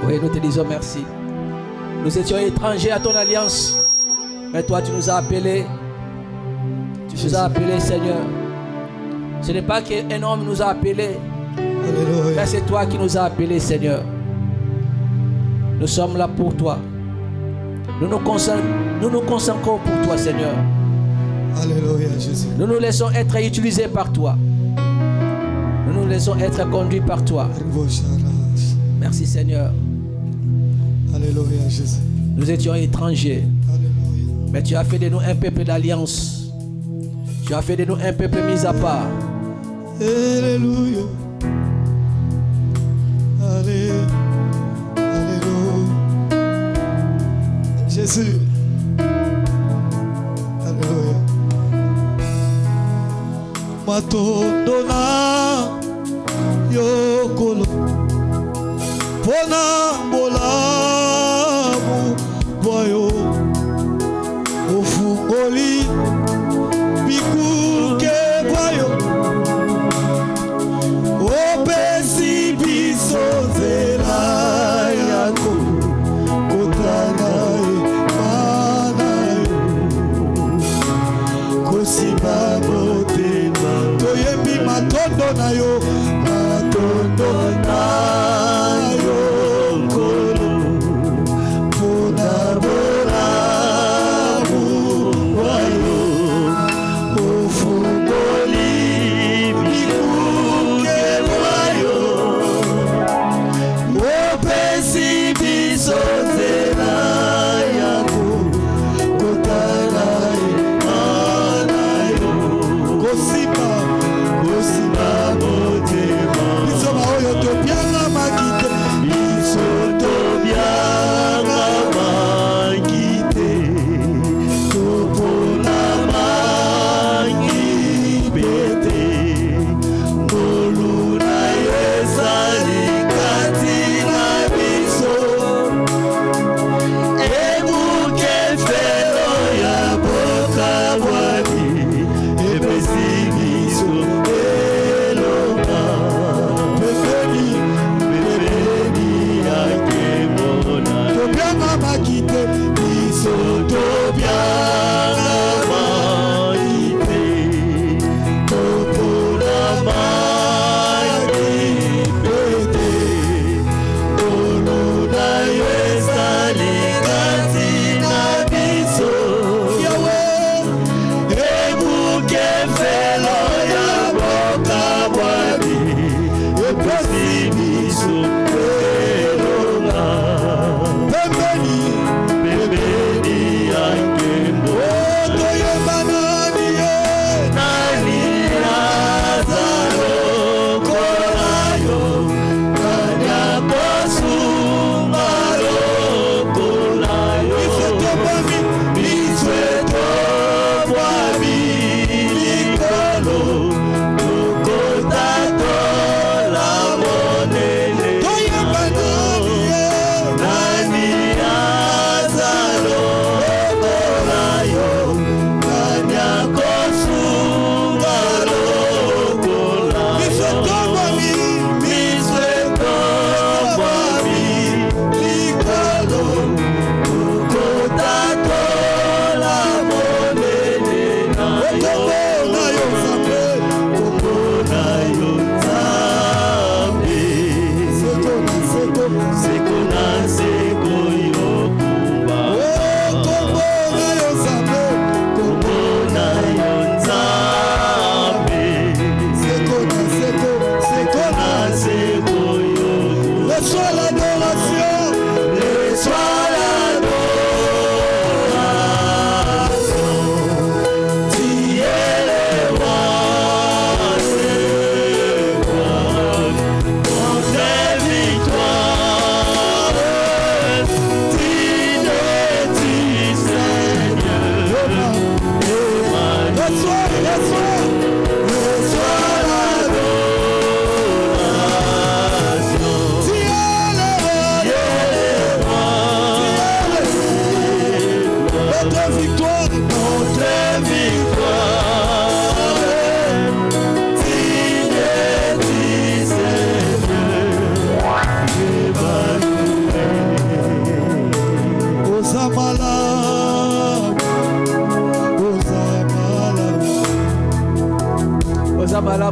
Oui, nous te disons merci. Nous étions étrangers à ton alliance, mais toi tu nous as appelés. Tu nous as appelés, Seigneur. Ce n'est pas qu'un homme nous a appelés, mais c'est toi qui nous as appelés, Seigneur. Nous sommes là pour toi. Nous nous consacrons pour toi, Seigneur. Alléluia, Jésus. Nous nous laissons être utilisés par toi. Nous nous laissons être conduits par toi. Merci, Seigneur. Alléluia, Jésus. Nous étions étrangers. Alléluia. Mais tu as fait de nous un peuple d'alliance. Tu as fait de nous un peuple mis à part. Alléluia. Alléluia. Jésus. Alléluia. Matondona yokolo pona bolamu boyo ofungoli bikuke boyo opesi biso nzela yako kotana mana kosimba motema toyebi matondo na yo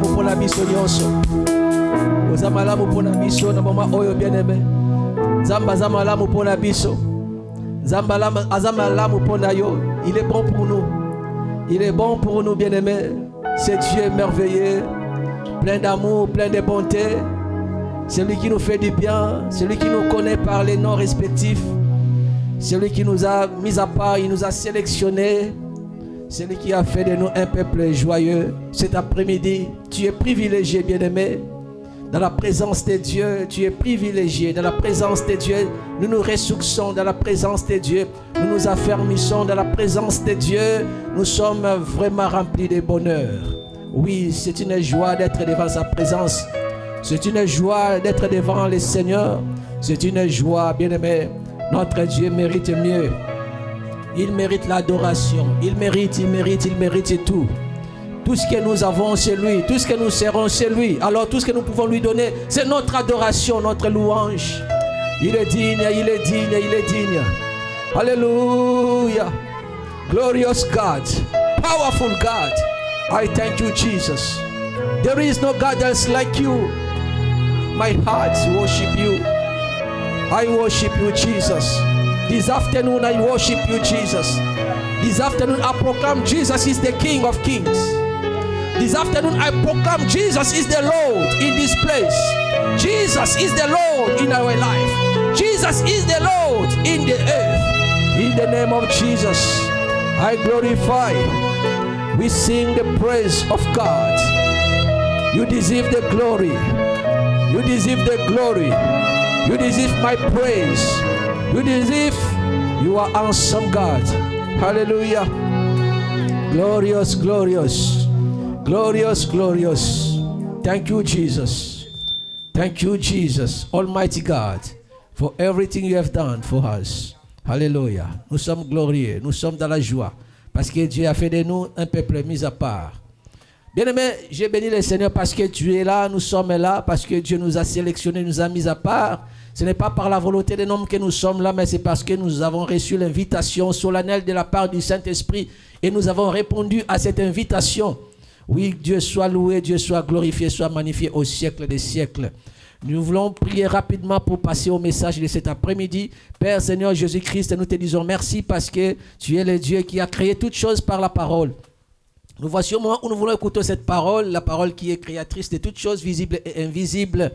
malamu pona biso nyonso. Oza malamu pona biso na mama oyo bien-aimé. Nzamba za malamu pona biso. Nzamba aza malamu pona yo. Il est bon pour nous. Il est bon pour nous, bien-aimés. C'est Dieu merveilleux, plein d'amour, plein de bonté. Celui qui nous fait du bien, celui qui nous connaît par les noms respectifs, celui qui nous a mis à part, il nous a sélectionnés, celui qui a fait de nous un peuple joyeux. Cet après-midi, tu es privilégié, bien-aimé. Dans la présence de Dieu, tu es privilégié. Dans la présence de Dieu, nous nous ressourçons. Dans la présence de Dieu, nous nous affermissons. Dans la présence de Dieu, nous sommes vraiment remplis de bonheur. Oui, c'est une joie d'être devant sa présence. C'est une joie d'être devant le Seigneur. C'est une joie, bien-aimé. Notre Dieu mérite mieux. Il mérite l'adoration. Il mérite tout. Tout ce que nous avons, c'est lui. Tout ce que nous serons, c'est lui. Alors tout ce que nous pouvons lui donner, c'est notre adoration, notre louange. Il est digne, il est digne, il est digne. Alléluia. Glorious God. Powerful God. I thank you, Jesus. There is no God else like you. My heart worship you. I worship you, Jesus. This afternoon I worship you, Jesus. This afternoon I proclaim Jesus is the King of Kings. This afternoon I proclaim Jesus is the Lord in this place. Jesus is the Lord in our life. Jesus is the Lord in the earth. In the name of Jesus, I glorify. We sing the praise of God. You deserve the glory. You deserve the glory. You deserve my praise. You deserve. You are awesome, God. Hallelujah. Glorious, glorious. Glorious, glorious. Thank you, Jesus. Thank you, Jesus, Almighty God, for everything you have done for us. Hallelujah. Nous sommes glorieux. Nous sommes dans la joie. Parce que Dieu a fait de nous un peuple mis à part. Bien-aimé, j'ai béni le Seigneur parce que tu es là, nous sommes là, parce que Dieu nous a sélectionnés, nous a mis à part. Ce n'est pas par la volonté d'un homme que nous sommes là, mais c'est parce que nous avons reçu l'invitation solennelle de la part du Saint-Esprit et nous avons répondu à cette invitation. Oui, Dieu soit loué, Dieu soit glorifié, soit magnifié au siècle des siècles. Nous voulons prier rapidement pour passer au message de cet après-midi. Père Seigneur Jésus-Christ, nous te disons merci parce que tu es le Dieu qui a créé toutes choses par la parole. Nous voici au moment où nous voulons écouter cette parole, la parole qui est créatrice de toutes choses visibles et invisibles.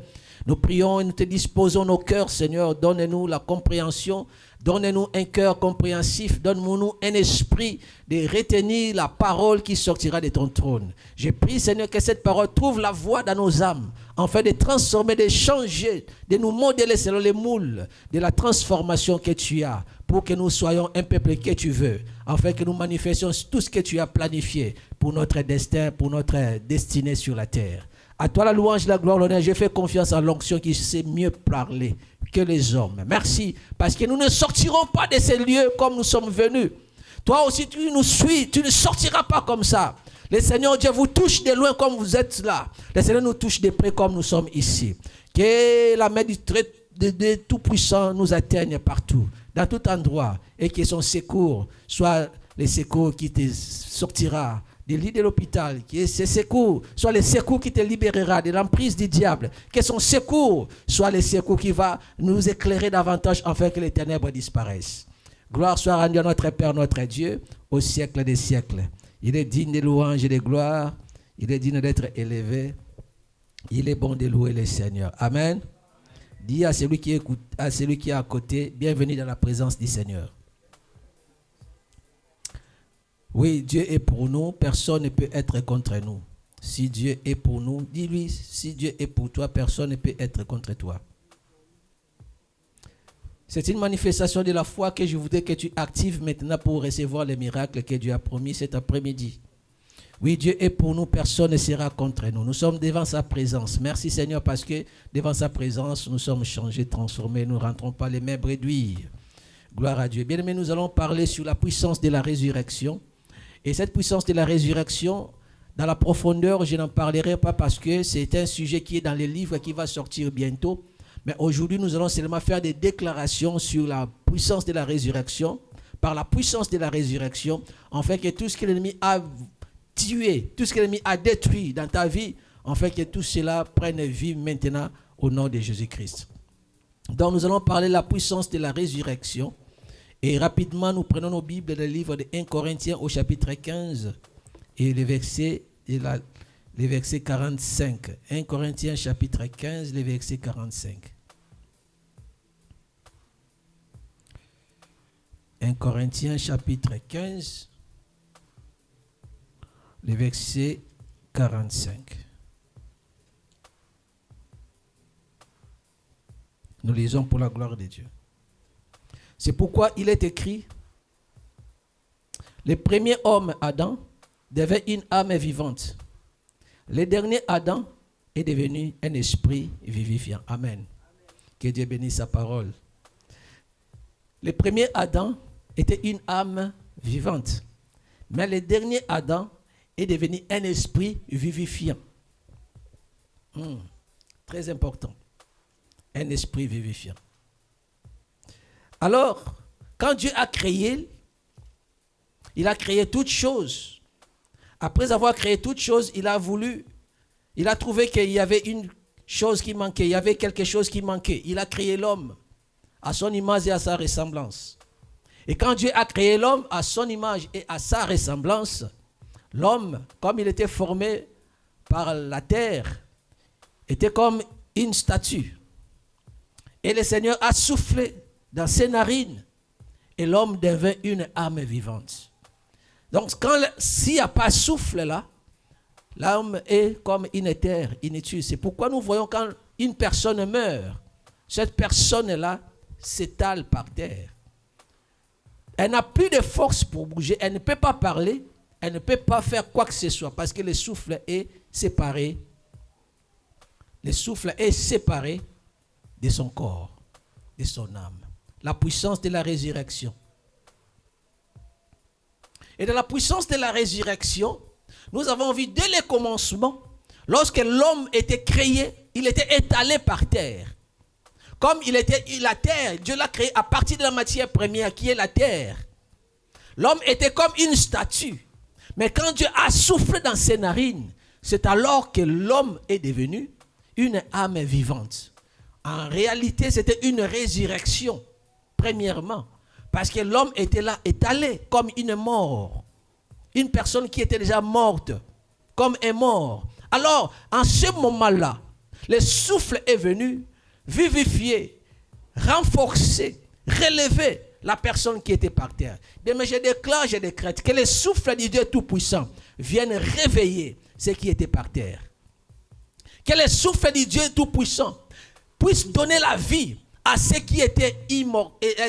Nous prions et nous te disposons nos cœurs, Seigneur. Donne-nous la compréhension, donne-nous un cœur compréhensif, donne-nous un esprit de retenir la parole qui sortira de ton trône. Je prie, Seigneur, que cette parole trouve la voie dans nos âmes, afin de transformer, de changer, de nous modeler selon les moules de la transformation que tu as pour que nous soyons un peuple que tu veux, afin que nous manifestions tout ce que tu as planifié pour notre destin, pour notre destinée sur la terre. À toi la louange, la gloire, l'honneur. Je fais confiance en l'onction qui sait mieux parler que les hommes. Merci, parce que nous ne sortirons pas de ces lieux comme nous sommes venus. Toi aussi, tu nous suis, tu ne sortiras pas comme ça. Le Seigneur Dieu vous touche de loin comme vous êtes là. Le Seigneur nous touche de près comme nous sommes ici. Que la main du Tout-Puissant nous atteigne partout, dans tout endroit, et que son secours soit le secours qui te sortira des lits de l'hôpital, que ce secours soit le secours qui te libérera de l'emprise du diable, que son secours soit le secours qui va nous éclairer davantage afin que les ténèbres disparaissent. Gloire soit rendue à notre Père, notre Dieu, au siècle des siècles. Il est digne de louange et de gloire, il est digne d'être élevé, il est bon de louer le Seigneur. Amen. Dis à celui qui écoute, à celui qui est à côté, bienvenue dans la présence du Seigneur. Oui, Dieu est pour nous, personne ne peut être contre nous. Si Dieu est pour nous, dis-lui, si Dieu est pour toi, personne ne peut être contre toi. C'est une manifestation de la foi que je voudrais que tu actives maintenant pour recevoir les miracles que Dieu a promis cet après-midi. Oui, Dieu est pour nous, personne ne sera contre nous. Nous sommes devant sa présence. Merci Seigneur parce que devant sa présence, nous sommes changés, transformés. Nous ne rentrons pas les mêmes réduits. Gloire à Dieu. Bien aimé, nous allons parler sur la puissance de la résurrection. Et cette puissance de la résurrection, dans la profondeur, je n'en parlerai pas parce que c'est un sujet qui est dans les livres qui va sortir bientôt. Mais aujourd'hui, nous allons seulement faire des déclarations sur la puissance de la résurrection. Par la puissance de la résurrection, en fait que tout ce que l'ennemi a tué, tout ce que l'ennemi a détruit dans ta vie, en fait que tout cela prenne vie maintenant au nom de Jésus-Christ. Donc nous allons parler de la puissance de la résurrection. Et rapidement, nous prenons nos Bibles, le livre de 1 Corinthiens au chapitre 15 et le verset 45. 1 Corinthiens chapitre 15, le verset 45. 1 Corinthiens chapitre 15, le verset 45. Nous lisons pour la gloire de Dieu. C'est pourquoi il est écrit, le premier homme, Adam, devait une âme vivante. Le dernier Adam est devenu un esprit vivifiant. Amen. Que Dieu bénisse sa parole. Le premier Adam était une âme vivante. Mais le dernier Adam est devenu un esprit vivifiant. Très important. Un esprit vivifiant. Alors, quand Dieu a créé, il a créé toutes choses. Après avoir créé toutes choses, il a trouvé qu'il y avait une chose qui manquait, il y avait quelque chose qui manquait. Il a créé l'homme à son image et à sa ressemblance. Et quand Dieu a créé l'homme à son image et à sa ressemblance, l'homme, comme il était formé par la terre, était comme une statue. Et le Seigneur a soufflé dans ses narines et l'homme devint une âme vivante. Donc, s'il n'y a pas de souffle là, l'homme est comme une terre, inutile. C'est pourquoi nous voyons quand une personne meurt, cette personne-là s'étale par terre. Elle n'a plus de force pour bouger, elle ne peut pas parler, elle ne peut pas faire quoi que ce soit parce que le souffle est séparé. Le souffle est séparé de son corps, de son âme. La puissance de la résurrection. Et dans la puissance de la résurrection, nous avons vu dès le commencement, lorsque l'homme était créé, il était étalé par terre. Comme il était la terre, Dieu l'a créé à partir de la matière première qui est la terre. L'homme était comme une statue. Mais quand Dieu a soufflé dans ses narines, c'est alors que l'homme est devenu une âme vivante. En réalité, c'était une résurrection, premièrement. Parce que l'homme était là, étalé comme une mort. Une personne qui était déjà morte, comme un mort. Alors, en ce moment-là, le souffle est venu vivifier, renforcer, relever la personne qui était par terre. Mais je déclare, je décrète que le souffle du Dieu Tout-Puissant vienne réveiller ceux qui étaient par terre. Que le souffle du Dieu Tout-Puissant puisse donner la vie à ceux qui étaient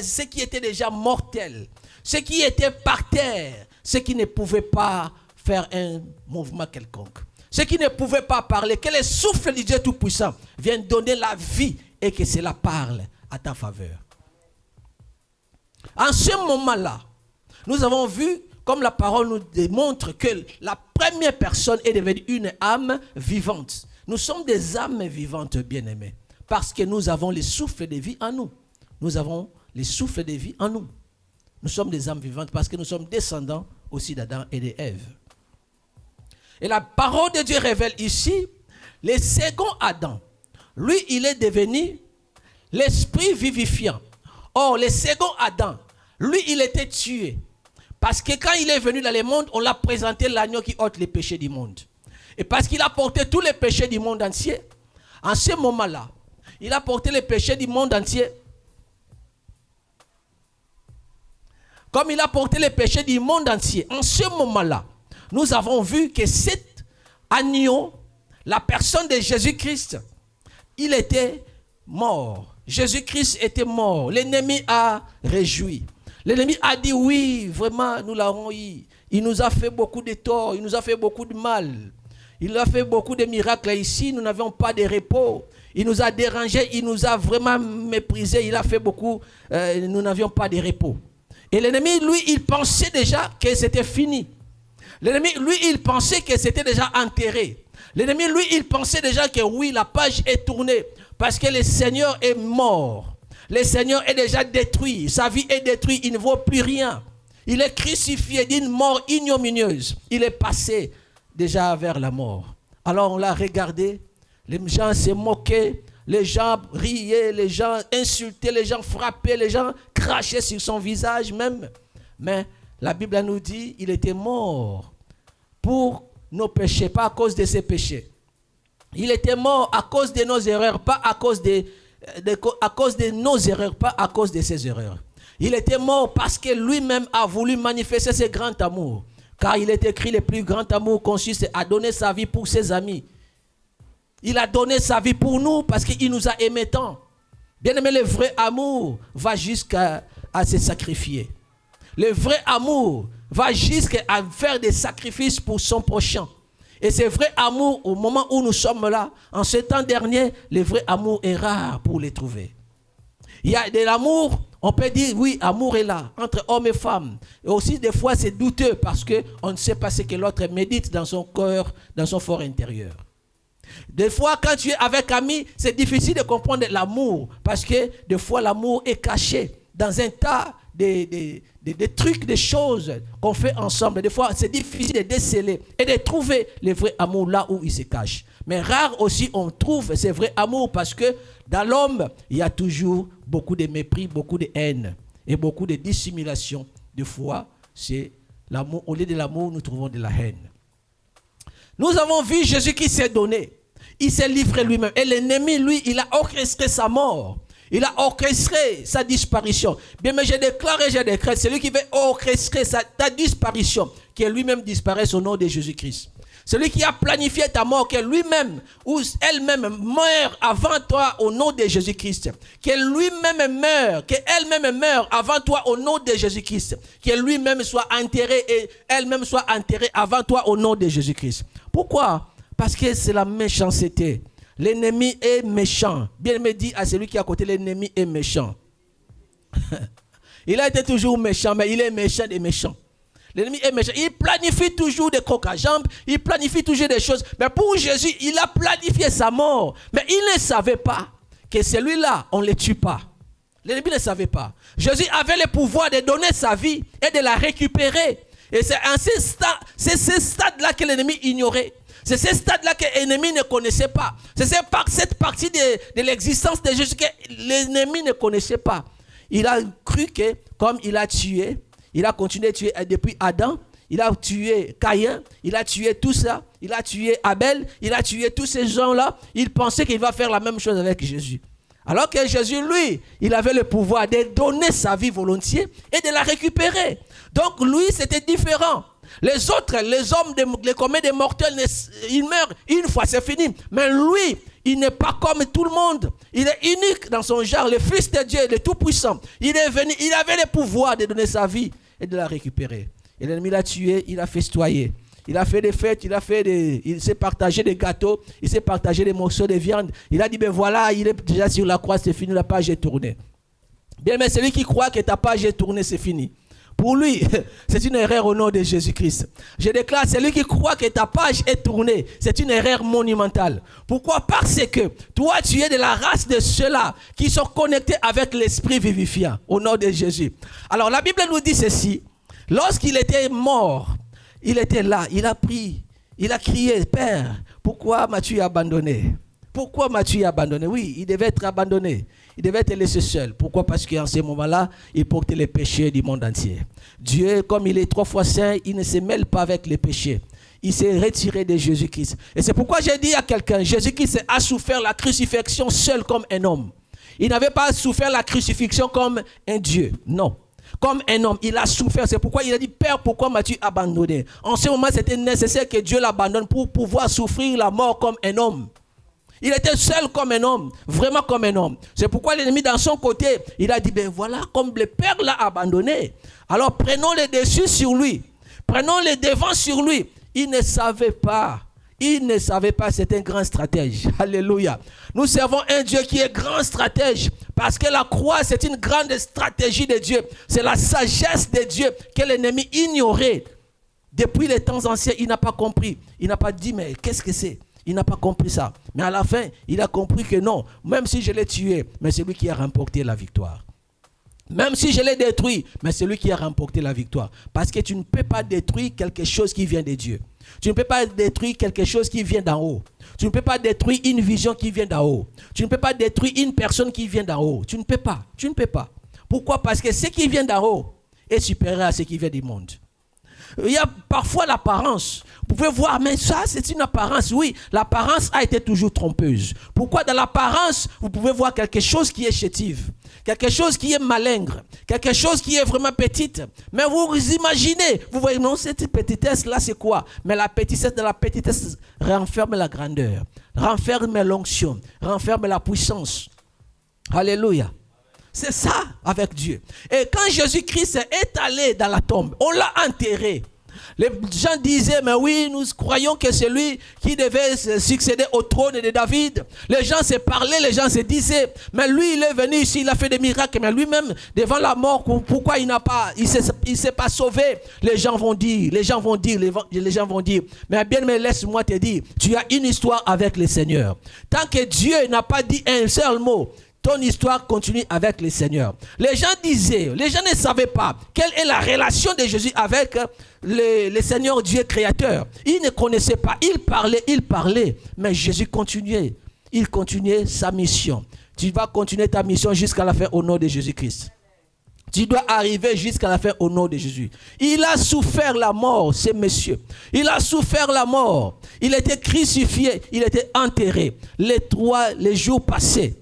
ceux qui étaient déjà mortels, ceux qui étaient par terre, ceux qui ne pouvaient pas faire un mouvement quelconque, ceux qui ne pouvaient pas parler, que le souffle du Dieu Tout-Puissant vienne donner la vie et que cela parle à ta faveur. En ce moment-là, nous avons vu, comme la parole nous démontre, que la première personne est devenue une âme vivante. Nous sommes des âmes vivantes, bien-aimés, parce que nous avons le souffle de vie en nous. Nous avons le souffle de vie en nous. Nous sommes des âmes vivantes parce que nous sommes descendants aussi d'Adam et d'Ève. Et la parole de Dieu révèle ici, le second Adam, lui, il est devenu l'esprit vivifiant. Or, le second Adam, lui, il était tué. Parce que quand il est venu dans le monde, on l'a présenté l'agneau qui ôte les péchés du monde. Et parce qu'il a porté tous les péchés du monde entier, en ce moment-là, il a porté les péchés du monde entier. Comme il a porté les péchés du monde entier, en ce moment-là, nous avons vu que cet agneau, la personne de Jésus-Christ, il était mort. Jésus-Christ était mort. L'ennemi a réjoui. L'ennemi a dit oui, vraiment, nous l'avons eu. Il nous a fait beaucoup de tort, il nous a fait beaucoup de mal. Il a fait beaucoup de miracles ici, nous n'avions pas de repos. Il nous a dérangés, il nous a vraiment méprisés, il a fait beaucoup, nous n'avions pas de repos. Et l'ennemi, lui, il pensait déjà que c'était fini. L'ennemi, lui, il pensait que c'était déjà enterré. L'ennemi, lui, il pensait déjà que oui, la page est tournée parce que le Seigneur est mort. Le Seigneur est déjà détruit. Sa vie est détruite. Il ne vaut plus rien. Il est crucifié d'une mort ignominieuse. Il est passé déjà vers la mort. Alors on l'a regardé. Les gens se moquaient. Les gens riaient. Les gens insultaient. Les gens frappaient. Les gens crachaient sur son visage même. Mais la Bible nous dit qu'il était mort pour nos péchés, pas à cause de ses péchés. Il était mort à cause de nos erreurs, pas à cause de nos erreurs, pas à cause de ses erreurs. Il était mort parce que lui-même a voulu manifester ce grand amour. Car il est écrit, le plus grand amour consiste à donner sa vie pour ses amis. Il a donné sa vie pour nous parce qu'il nous a aimés tant. Bien aimé, le vrai amour va jusqu'à se sacrifier. Le vrai amour va jusqu'à faire des sacrifices pour son prochain. Et ce vrai amour, au moment où nous sommes là, en ce temps dernier, le vrai amour est rare pour les trouver. Il y a de l'amour, on peut dire, oui, amour est là, entre hommes et femmes. Et aussi, des fois, c'est douteux parce qu'on ne sait pas ce que l'autre médite dans son cœur, dans son fort intérieur. Des fois, quand tu es avec amis, c'est difficile de comprendre l'amour parce que des fois, l'amour est caché dans un tas des trucs, des choses qu'on fait ensemble. Des fois, c'est difficile de déceler et de trouver le vrai amour là où il se cache. Mais rare aussi, on trouve ce vrai amour parce que dans l'homme, il y a toujours beaucoup de mépris, beaucoup de haine et beaucoup de dissimulation. Des fois, c'est l'amour. Au lieu de l'amour, nous trouvons de la haine. Nous avons vu Jésus qui s'est donné. Il s'est livré lui-même. Et l'ennemi, lui, il a orchestré sa mort. Il a orchestré sa disparition. Bien, mais je déclare et je décrète, celui qui veut orchestrer ta disparition, qui lui-même disparaisse au nom de Jésus-Christ. Celui qui a planifié ta mort, que lui-même ou elle-même meurt avant toi au nom de Jésus-Christ. Que lui-même meurt, qu'elle-même meurt avant toi au nom de Jésus-Christ. Que lui-même soit enterré et elle-même soit enterrée avant toi au nom de Jésus-Christ. Pourquoi? Parce que c'est la méchanceté. L'ennemi est méchant. Bien me dit à celui qui est à côté, l'ennemi est méchant. Il a été toujours méchant, mais il est méchant des méchants. L'ennemi est méchant. Il planifie toujours des coques à jambes. Il planifie toujours des choses. Mais pour Jésus, il a planifié sa mort. Mais il ne savait pas que celui-là, on ne le tue pas. L'ennemi ne savait pas. Jésus avait le pouvoir de donner sa vie et de la récupérer. Et c'est ce stade-là que l'ennemi ignorait. C'est ce stade-là que l'ennemi ne connaissait pas. C'est cette partie de l'existence de Jésus que l'ennemi ne connaissait pas. Il a cru que, comme il a tué, il a continué à tuer depuis Adam, il a tué Caïn, il a tué tout ça, il a tué Abel, il a tué tous ces gens-là. Il pensait qu'il va faire la même chose avec Jésus. Alors que Jésus, lui, il avait le pouvoir de donner sa vie volontiers et de la récupérer. Donc lui, c'était différent. Les autres, les hommes, les communs des mortels, ils meurent une fois, c'est fini. Mais lui, Il n'est pas comme tout le monde. Il est unique dans son genre. Le Fils de Dieu, le Tout-Puissant. Il est venu, il avait le pouvoir de donner sa vie et de la récupérer. Et l'ennemi l'a tué, il a festoyé. Il a fait des fêtes, il s'est partagé des gâteaux, il s'est partagé des morceaux de viande. Il a dit, ben voilà, il est déjà sur la croix, c'est fini, la page est tournée. Bien, mais celui qui croit que ta page est tournée, c'est fini. Pour lui, c'est une erreur au nom de Jésus-Christ. Je déclare, celui qui croit que ta page est tournée, c'est une erreur monumentale. Pourquoi? Parce que toi, tu es de la race de ceux-là qui sont connectés avec l'esprit vivifiant, au nom de Jésus. Alors, la Bible nous dit ceci. Lorsqu'il était mort, il était là, il a prié, il a crié, Père, pourquoi m'as-tu abandonné? Pourquoi m'as-tu abandonné? Oui, il devait être abandonné. Il devait être laissé seul. Pourquoi? Parce qu'en ce moment-là, il portait les péchés du monde entier. Dieu, comme il est 3 fois saint, il ne se mêle pas avec les péchés. Il s'est retiré de Jésus-Christ. Et c'est pourquoi j'ai dit à quelqu'un, Jésus-Christ a souffert la crucifixion seul comme un homme. Il n'avait pas souffert la crucifixion comme un Dieu. Non. Comme un homme, il a souffert. C'est pourquoi il a dit, Père, pourquoi m'as-tu abandonné? En ce moment, c'était nécessaire que Dieu l'abandonne pour pouvoir souffrir la mort comme un homme. Il était seul comme un homme, vraiment comme un homme. C'est pourquoi l'ennemi, dans son côté, il a dit, ben voilà, comme le Père l'a abandonné, alors prenons le dessus sur lui. Prenons le devant sur lui. Il ne savait pas. Il ne savait pas, c'est un grand stratège. Alléluia. Nous servons un Dieu qui est grand stratège. Parce que la croix, c'est une grande stratégie de Dieu. C'est la sagesse de Dieu que l'ennemi ignorait. Depuis les temps anciens, il n'a pas compris. Il n'a pas dit, mais qu'est-ce que c'est? Il n'a pas compris ça. Mais à la fin, il a compris que non, même si je l'ai tué, mais c'est lui qui a remporté la victoire. Même si je l'ai détruit, mais c'est lui qui a remporté la victoire. Parce que tu ne peux pas détruire quelque chose qui vient de Dieu. Tu ne peux pas détruire quelque chose qui vient d'en haut. Tu ne peux pas détruire une vision qui vient d'en haut. Tu ne peux pas détruire une personne qui vient d'en haut. Tu ne peux pas. Tu ne peux pas. Pourquoi? Parce que ce qui vient d'en haut est supérieur à ce qui vient du monde. Il y a parfois l'apparence. Vous pouvez voir, mais ça, c'est une apparence. Oui, l'apparence a été toujours trompeuse. Pourquoi? Dans l'apparence, vous pouvez voir quelque chose qui est chétive, quelque chose qui est malingre, quelque chose qui est vraiment petite. Mais vous imaginez, vous voyez, non, cette petitesse-là, c'est quoi? Mais la petitesse de la petitesse renferme la grandeur, renferme l'onction, renferme la puissance. Alléluia. C'est ça avec Dieu. Et quand Jésus-Christ est allé dans la tombe, on l'a enterré. Les gens disaient, mais oui, nous croyons que c'est lui qui devait succéder au trône de David. Les gens se parlaient, les gens se disaient, mais lui, il est venu ici, il a fait des miracles, mais lui-même, devant la mort, pourquoi il s'est pas sauvé? Les gens vont dire, les gens vont dire, mais bien, mais laisse-moi te dire, tu as une histoire avec le Seigneur. Tant que Dieu n'a pas dit un seul mot, ton histoire continue avec le Seigneur. Les gens disaient, les gens ne savaient pas quelle est la relation de Jésus avec le Seigneur Dieu créateur. Ils ne connaissaient pas, ils parlaient, mais Jésus continuait. Il continuait sa mission. Tu vas continuer ta mission jusqu'à la fin au nom de Jésus-Christ. Tu dois arriver jusqu'à la fin au nom de Jésus. Il a souffert la mort, ce monsieur. Il a souffert la mort. Il était crucifié, il était enterré. Les jours passaient.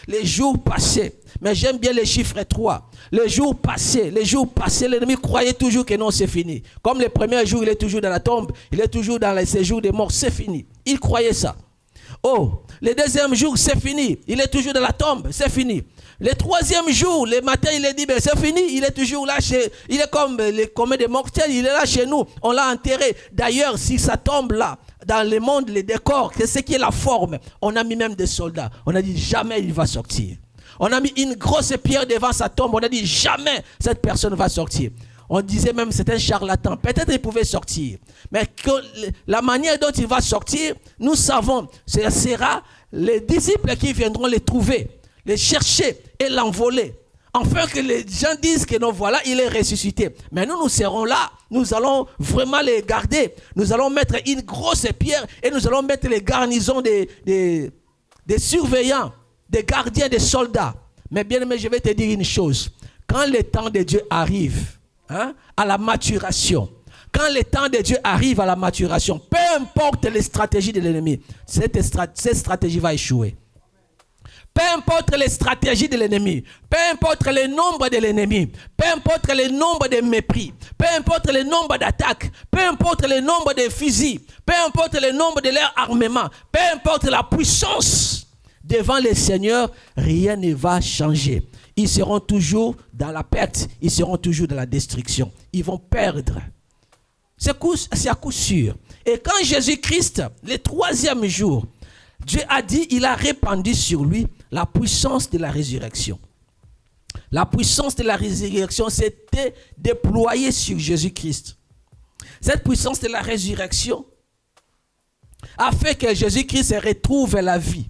Les jours passaient, mais j'aime bien les chiffres 3. Les jours passaient, l'ennemi croyait toujours que non, c'est fini. Comme les premiers jours, il est toujours dans la tombe, il est toujours dans les séjours des morts, c'est fini. Il croyait ça. Oh, le deuxième jour, c'est fini. Il est toujours dans la tombe, c'est fini. Le troisième jour, le matin, il est dit, ben, c'est fini. Il est toujours là, il est comme les communs des mortels, il est là chez nous. On l'a enterré. D'ailleurs, si ça tombe là, dans le monde, les décors, c'est ce qui est la forme. On a mis même des soldats. On a dit, jamais il va sortir. On a mis une grosse pierre devant sa tombe. On a dit, jamais cette personne va sortir. On disait même, c'est un charlatan. Peut-être il pouvait sortir. Mais la manière dont il va sortir, nous savons, ce sera les disciples qui viendront les trouver, les chercher et l'envoler. Enfin que les gens disent que non, voilà, il est ressuscité. Mais nous serons là. Nous allons vraiment les garder. Nous allons mettre une grosse pierre et nous allons mettre les garnisons des surveillants, des gardiens, des soldats. Mais bien aimé, je vais te dire une chose. Quand le temps de Dieu arrive, à la maturation, quand le temps de Dieu arrive à la maturation, peu importe les stratégies de l'ennemi, cette stratégie va échouer. Peu Peu importe les stratégies de l'ennemi, peu importe le nombre de l'ennemi, peu importe le nombre de mépris, peu importe le nombre d'attaques, peu importe le nombre de fusils, peu importe le nombre de leur armement, peu importe la puissance, devant le Seigneur, rien ne va changer. Ils seront toujours dans la perte, ils seront toujours dans la destruction. Ils vont perdre. C'est à coup sûr. Et quand Jésus-Christ, le 3e jour, Dieu a dit, il a répandu sur lui la puissance de la résurrection. La puissance de la résurrection s'était déployée sur Jésus-Christ. Cette puissance de la résurrection a fait que Jésus-Christ retrouve la vie.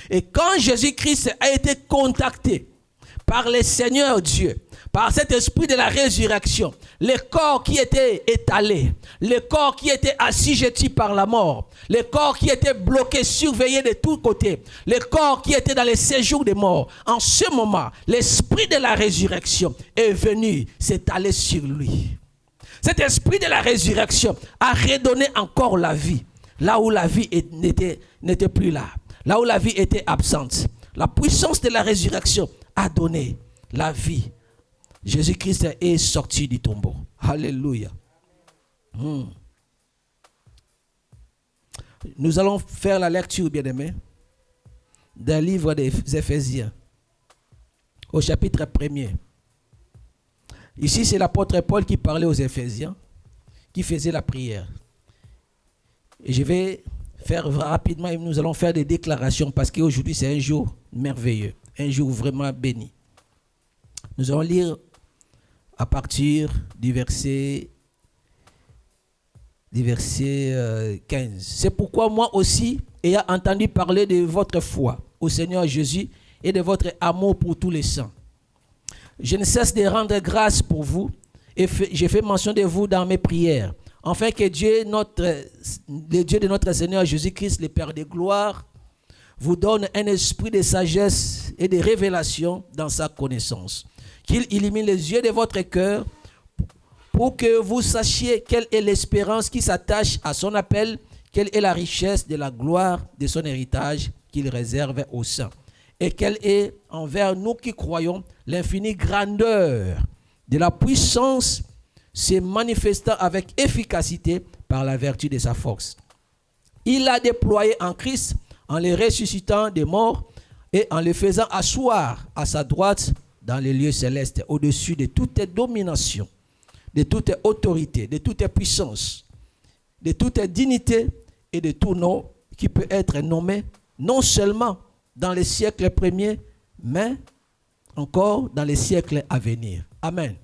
Et quand Jésus-Christ a été contacté par le Seigneur Dieu, par cet esprit de la résurrection, le corps qui était étalé, le corps qui était assujetti par la mort, le corps qui était bloqué, surveillé de tous côtés, le corps qui était dans le séjour des morts, en ce moment, l'esprit de la résurrection est venu s'étaler sur lui. Cet esprit de la résurrection a redonné encore la vie, là où la vie n'était plus là, là où la vie était absente. La puissance de la résurrection a donné la vie. Jésus-Christ est sorti du tombeau. Alléluia. Nous allons faire la lecture, bien-aimés, d'un livre des Éphésiens, au chapitre 1er. Ici, c'est l'apôtre Paul qui parlait aux Éphésiens, qui faisait la prière. Et je vais faire rapidement, et nous allons faire des déclarations, parce qu'aujourd'hui, c'est un jour merveilleux, un jour vraiment béni. Nous allons lire à partir du verset 15. C'est pourquoi moi aussi, ayant entendu parler de votre foi au Seigneur Jésus et de votre amour pour tous les saints, je ne cesse de rendre grâce pour vous et j'ai fait mention de vous dans mes prières, afin que Dieu, le Dieu de notre Seigneur Jésus-Christ, le Père de gloire, vous donne un esprit de sagesse et de révélation dans sa connaissance. Qu'il illumine les yeux de votre cœur pour que vous sachiez quelle est l'espérance qui s'attache à son appel, quelle est la richesse de la gloire de son héritage qu'il réserve aux saints, et quelle est envers nous qui croyons l'infinie grandeur de la puissance se manifestant avec efficacité par la vertu de sa force. Il l'a déployé en Christ en le ressuscitant des morts et en le faisant asseoir à sa droite dans les lieux célestes, au-dessus de toute domination, de toute autorité, de toute puissance, de toute dignité et de tout nom qui peut être nommé non seulement dans les siècles premiers, mais encore dans les siècles à venir. Amen.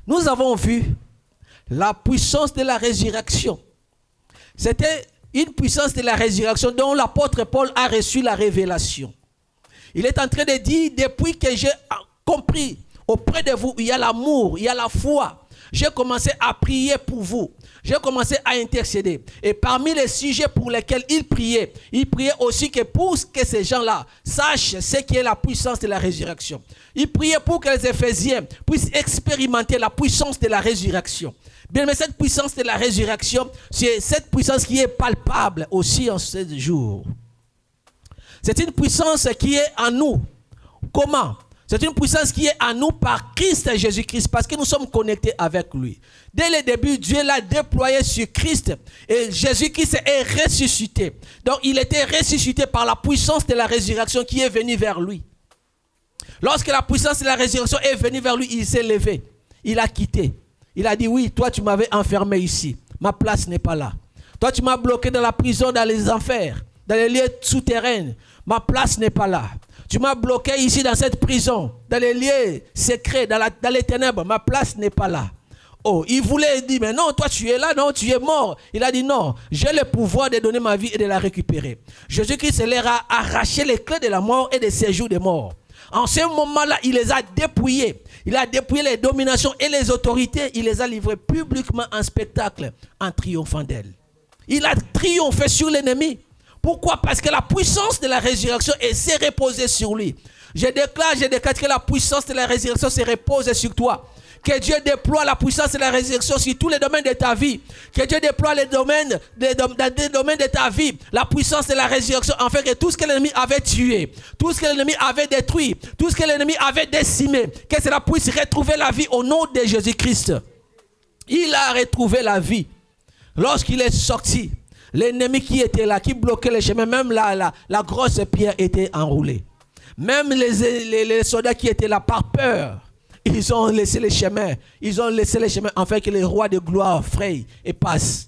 Nous avons vu la puissance de la résurrection. C'était une puissance de la résurrection dont l'apôtre Paul a reçu la révélation. Il est en train de dire, depuis que j'ai compris auprès de vous, il y a l'amour, il y a la foi. J'ai commencé à prier pour vous. J'ai commencé à intercéder. Et parmi les sujets pour lesquels il priait aussi que pour que ces gens-là sachent ce qui est la puissance de la résurrection. Il priait pour que les Éphésiens puissent expérimenter la puissance de la résurrection. Bien, mais cette puissance de la résurrection, c'est cette puissance qui est palpable aussi en ce jour. C'est une puissance qui est en nous. Comment? C'est une puissance qui est en nous par Christ et Jésus-Christ, parce que nous sommes connectés avec lui. Dès le début, Dieu l'a déployé sur Christ et Jésus-Christ est ressuscité. Donc, il était ressuscité par la puissance de la résurrection qui est venue vers lui. Lorsque la puissance de la résurrection est venue vers lui, il s'est levé. Il a quitté. Il a dit, oui, toi tu m'avais enfermé ici. Ma place n'est pas là. Toi tu m'as bloqué dans la prison, dans les enfers, dans les lieux souterrains. Ma place n'est pas là. Tu m'as bloqué ici dans cette prison, dans les lieux secrets, dans les ténèbres. Ma place n'est pas là. Oh, il voulait dire, mais non, toi tu es là, non, tu es mort. Il a dit, non, j'ai le pouvoir de donner ma vie et de la récupérer. Jésus-Christ leur a arraché les clés de la mort et des séjours des morts. En ce moment-là, il les a dépouillés. Il a dépouillé les dominations et les autorités. Il les a livrés publiquement en spectacle en triomphant d'elles. Il a triomphé sur l'ennemi. Pourquoi? Parce que la puissance de la résurrection s'est reposée sur lui. Je déclare que la puissance de la résurrection se repose sur toi. Que Dieu déploie la puissance de la résurrection sur tous les domaines de ta vie. Que Dieu déploie les domaines, dans des domaines de ta vie. La puissance de la résurrection, en fait, que tout ce que l'ennemi avait tué, tout ce que l'ennemi avait détruit, tout ce que l'ennemi avait décimé, que cela puisse retrouver la vie au nom de Jésus-Christ. Il a retrouvé la vie. Lorsqu'il est sorti, l'ennemi qui était là, qui bloquait les chemins, même la grosse pierre était enroulée. Même les soldats qui étaient là par peur, ils ont laissé les chemins. Ils ont laissé les chemins afin que les rois de gloire frayent et passent.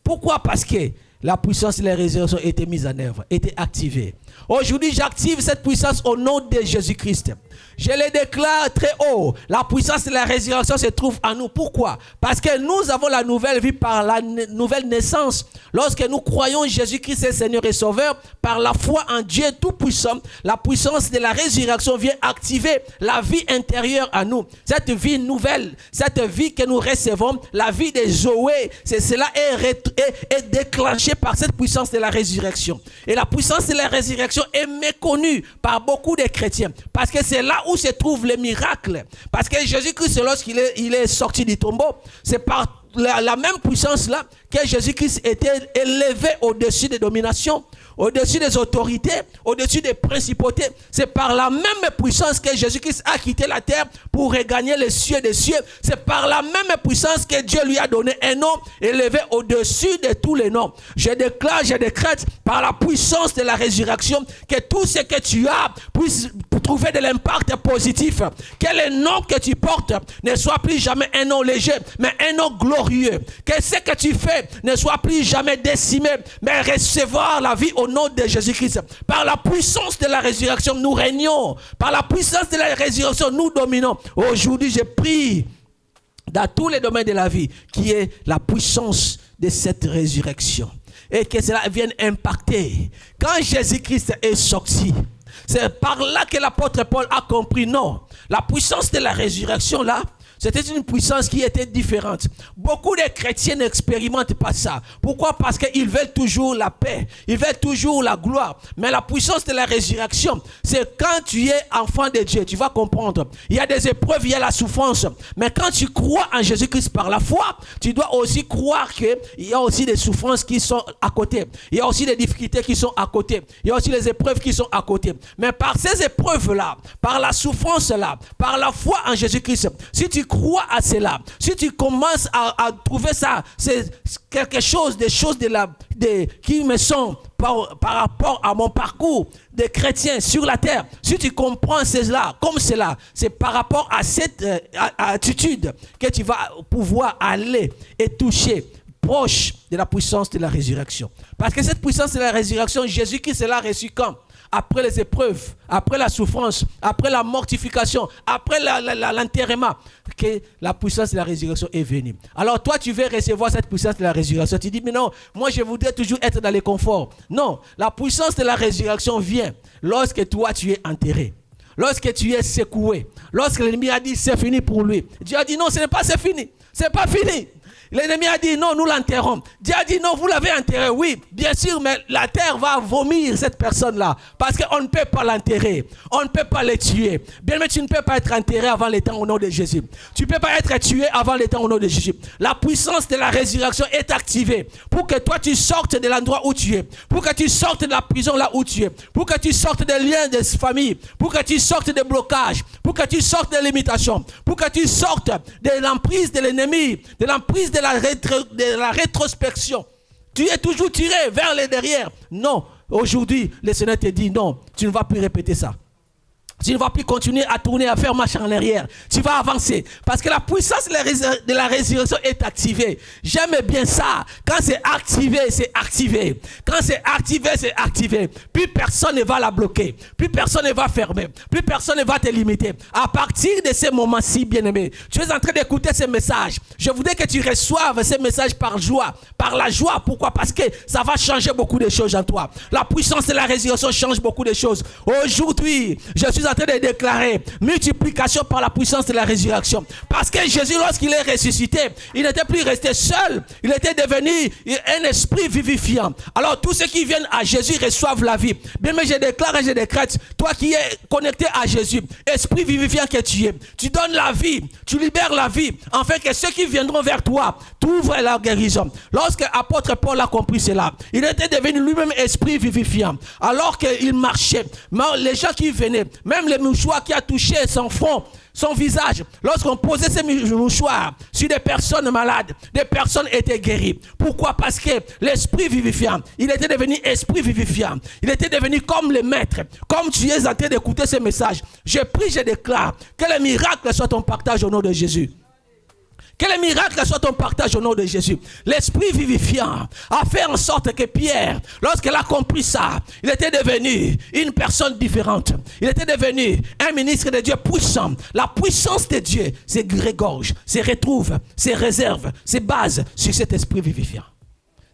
Pourquoi? Parce que la puissance de la résurrection était mise en œuvre, était activée. Aujourd'hui, j'active cette puissance au nom de Jésus-Christ. Je le déclare très haut. La puissance de la résurrection se trouve en nous. Pourquoi? Parce que nous avons la nouvelle vie par la nouvelle naissance. Lorsque nous croyons Jésus-Christ est Seigneur et Sauveur, par la foi en Dieu Tout-Puissant, la puissance de la résurrection vient activer la vie intérieure en nous. Cette vie nouvelle, cette vie que nous recevons, la vie de Zoé, cela est déclenché par cette puissance de la résurrection. Et la puissance de la résurrection est méconnue par beaucoup de chrétiens. Parce que c'est là où se trouve le miracle. Parce que Jésus-Christ, lorsqu'il est sorti du tombeau, c'est par la même puissance là que Jésus-Christ était élevé au-dessus des dominations, au-dessus des autorités, au-dessus des principautés. C'est par la même puissance que Jésus-Christ a quitté la terre pour regagner les cieux des cieux. C'est par la même puissance que Dieu lui a donné un nom élevé au-dessus de tous les noms. Je déclare, je décrète par la puissance de la résurrection que tout ce que tu as puisse trouver de l'impact positif. Que le nom que tu portes ne soit plus jamais un nom léger, mais un nom glorieux. Que ce que tu fais ne soit plus jamais décimé, mais recevoir la vie au nom de Jésus-Christ. Par la puissance de la résurrection, nous régnons. Par la puissance de la résurrection, nous dominons. Aujourd'hui, je prie dans tous les domaines de la vie, qui est la puissance de cette résurrection. Et que cela vienne impacter. Quand Jésus-Christ est sorti, c'est par là que l'apôtre Paul a compris, non, la puissance de la résurrection là, c'était une puissance qui était différente. Beaucoup de chrétiens n'expérimentent pas ça. Pourquoi? Parce qu'ils veulent toujours la paix. Ils veulent toujours la gloire. Mais la puissance de la résurrection, c'est quand tu es enfant de Dieu, tu vas comprendre. Il y a des épreuves, il y a la souffrance. Mais quand tu crois en Jésus-Christ par la foi, tu dois aussi croire qu'il y a aussi des souffrances qui sont à côté. Il y a aussi des difficultés qui sont à côté. Il y a aussi les épreuves qui sont à côté. Mais par ces épreuves-là, par la souffrance-là, par la foi en Jésus-Christ, si tu crois à cela, si tu commences à trouver ça, c'est quelque chose, des choses qui me sont par rapport à mon parcours de chrétien sur la terre, si tu comprends cela comme cela, c'est par rapport à cette attitude que tu vas pouvoir aller et toucher proche de la puissance de la résurrection. Parce que cette puissance de la résurrection, Jésus-Christ l'a reçu quand? Après les épreuves, après la souffrance, après la mortification, après l'enterrement, que la puissance de la résurrection est venue. Alors toi, tu veux recevoir cette puissance de la résurrection. Tu dis, mais non, moi je voudrais toujours être dans les conforts. Non, la puissance de la résurrection vient lorsque toi tu es enterré. Lorsque tu es secoué. Lorsque l'ennemi a dit, c'est fini pour lui. Dieu a dit, non, ce n'est pas c'est fini. C'est pas fini. L'ennemi a dit non, nous l'enterrons. Dieu a dit non, vous l'avez enterré. Oui, bien sûr, mais la terre va vomir cette personne-là. Parce qu'on ne peut pas l'enterrer. On ne peut pas le tuer. Bien, mais tu ne peux pas être enterré avant le temps au nom de Jésus. Tu ne peux pas être tué avant le temps au nom de Jésus. La puissance de la résurrection est activée pour que toi tu sortes de l'endroit où tu es. Pour que tu sortes de la prison là où tu es. Pour que tu sortes des liens de famille. Pour que tu sortes des blocages. Pour que tu sortes des limitations. Pour que tu sortes de l'emprise de l'ennemi. De l'emprise de la rétrospection. Tu es toujours tiré vers le derrière. Non, aujourd'hui, le Seigneur te dit non, tu ne vas plus répéter ça. Tu ne vas plus continuer à tourner, à faire marche en arrière. Tu vas avancer. Parce que la puissance de la résurrection est activée. J'aime bien ça. Quand c'est activé, c'est activé. Quand c'est activé, c'est activé. Plus personne ne va la bloquer. Plus personne ne va fermer. Plus personne ne va te limiter. À partir de ce moment-ci, bien-aimé, tu es en train d'écouter ce message. Je voudrais que tu reçoives ce message par joie. Par la joie. Pourquoi? Parce que ça va changer beaucoup de choses en toi. La puissance de la résurrection change beaucoup de choses. Aujourd'hui, je suis en en train de déclarer multiplication par la puissance de la résurrection. Parce que Jésus, lorsqu'il est ressuscité, il n'était plus resté seul. Il était devenu un esprit vivifiant. Alors tous ceux qui viennent à Jésus reçoivent la vie. Bien, mais je déclare et je décrète, toi qui es connecté à Jésus, esprit vivifiant que tu es, tu donnes la vie, tu libères la vie, afin que ceux qui viendront vers toi t'ouvrent la guérison. Lorsque l'apôtre Paul a compris cela, il était devenu lui-même esprit vivifiant. Alors qu'il marchait, les gens qui venaient, même les mouchoirs qui a touché son front, son visage, lorsqu'on posait ces mouchoirs sur des personnes malades, des personnes étaient guéries. Pourquoi? Parce que l'esprit vivifiant, il était devenu esprit vivifiant. Il était devenu comme le maître. Comme tu es en train d'écouter ce message, je prie, je déclare que le miracle soit ton partage au nom de Jésus. Que le miracle soit ton partage au nom de Jésus. L'esprit vivifiant a fait en sorte que Pierre, lorsqu'il a compris ça, il était devenu une personne différente. Il était devenu un ministre de Dieu puissant. La puissance de Dieu se regorge, se retrouve, se réserve, se base sur cet esprit vivifiant.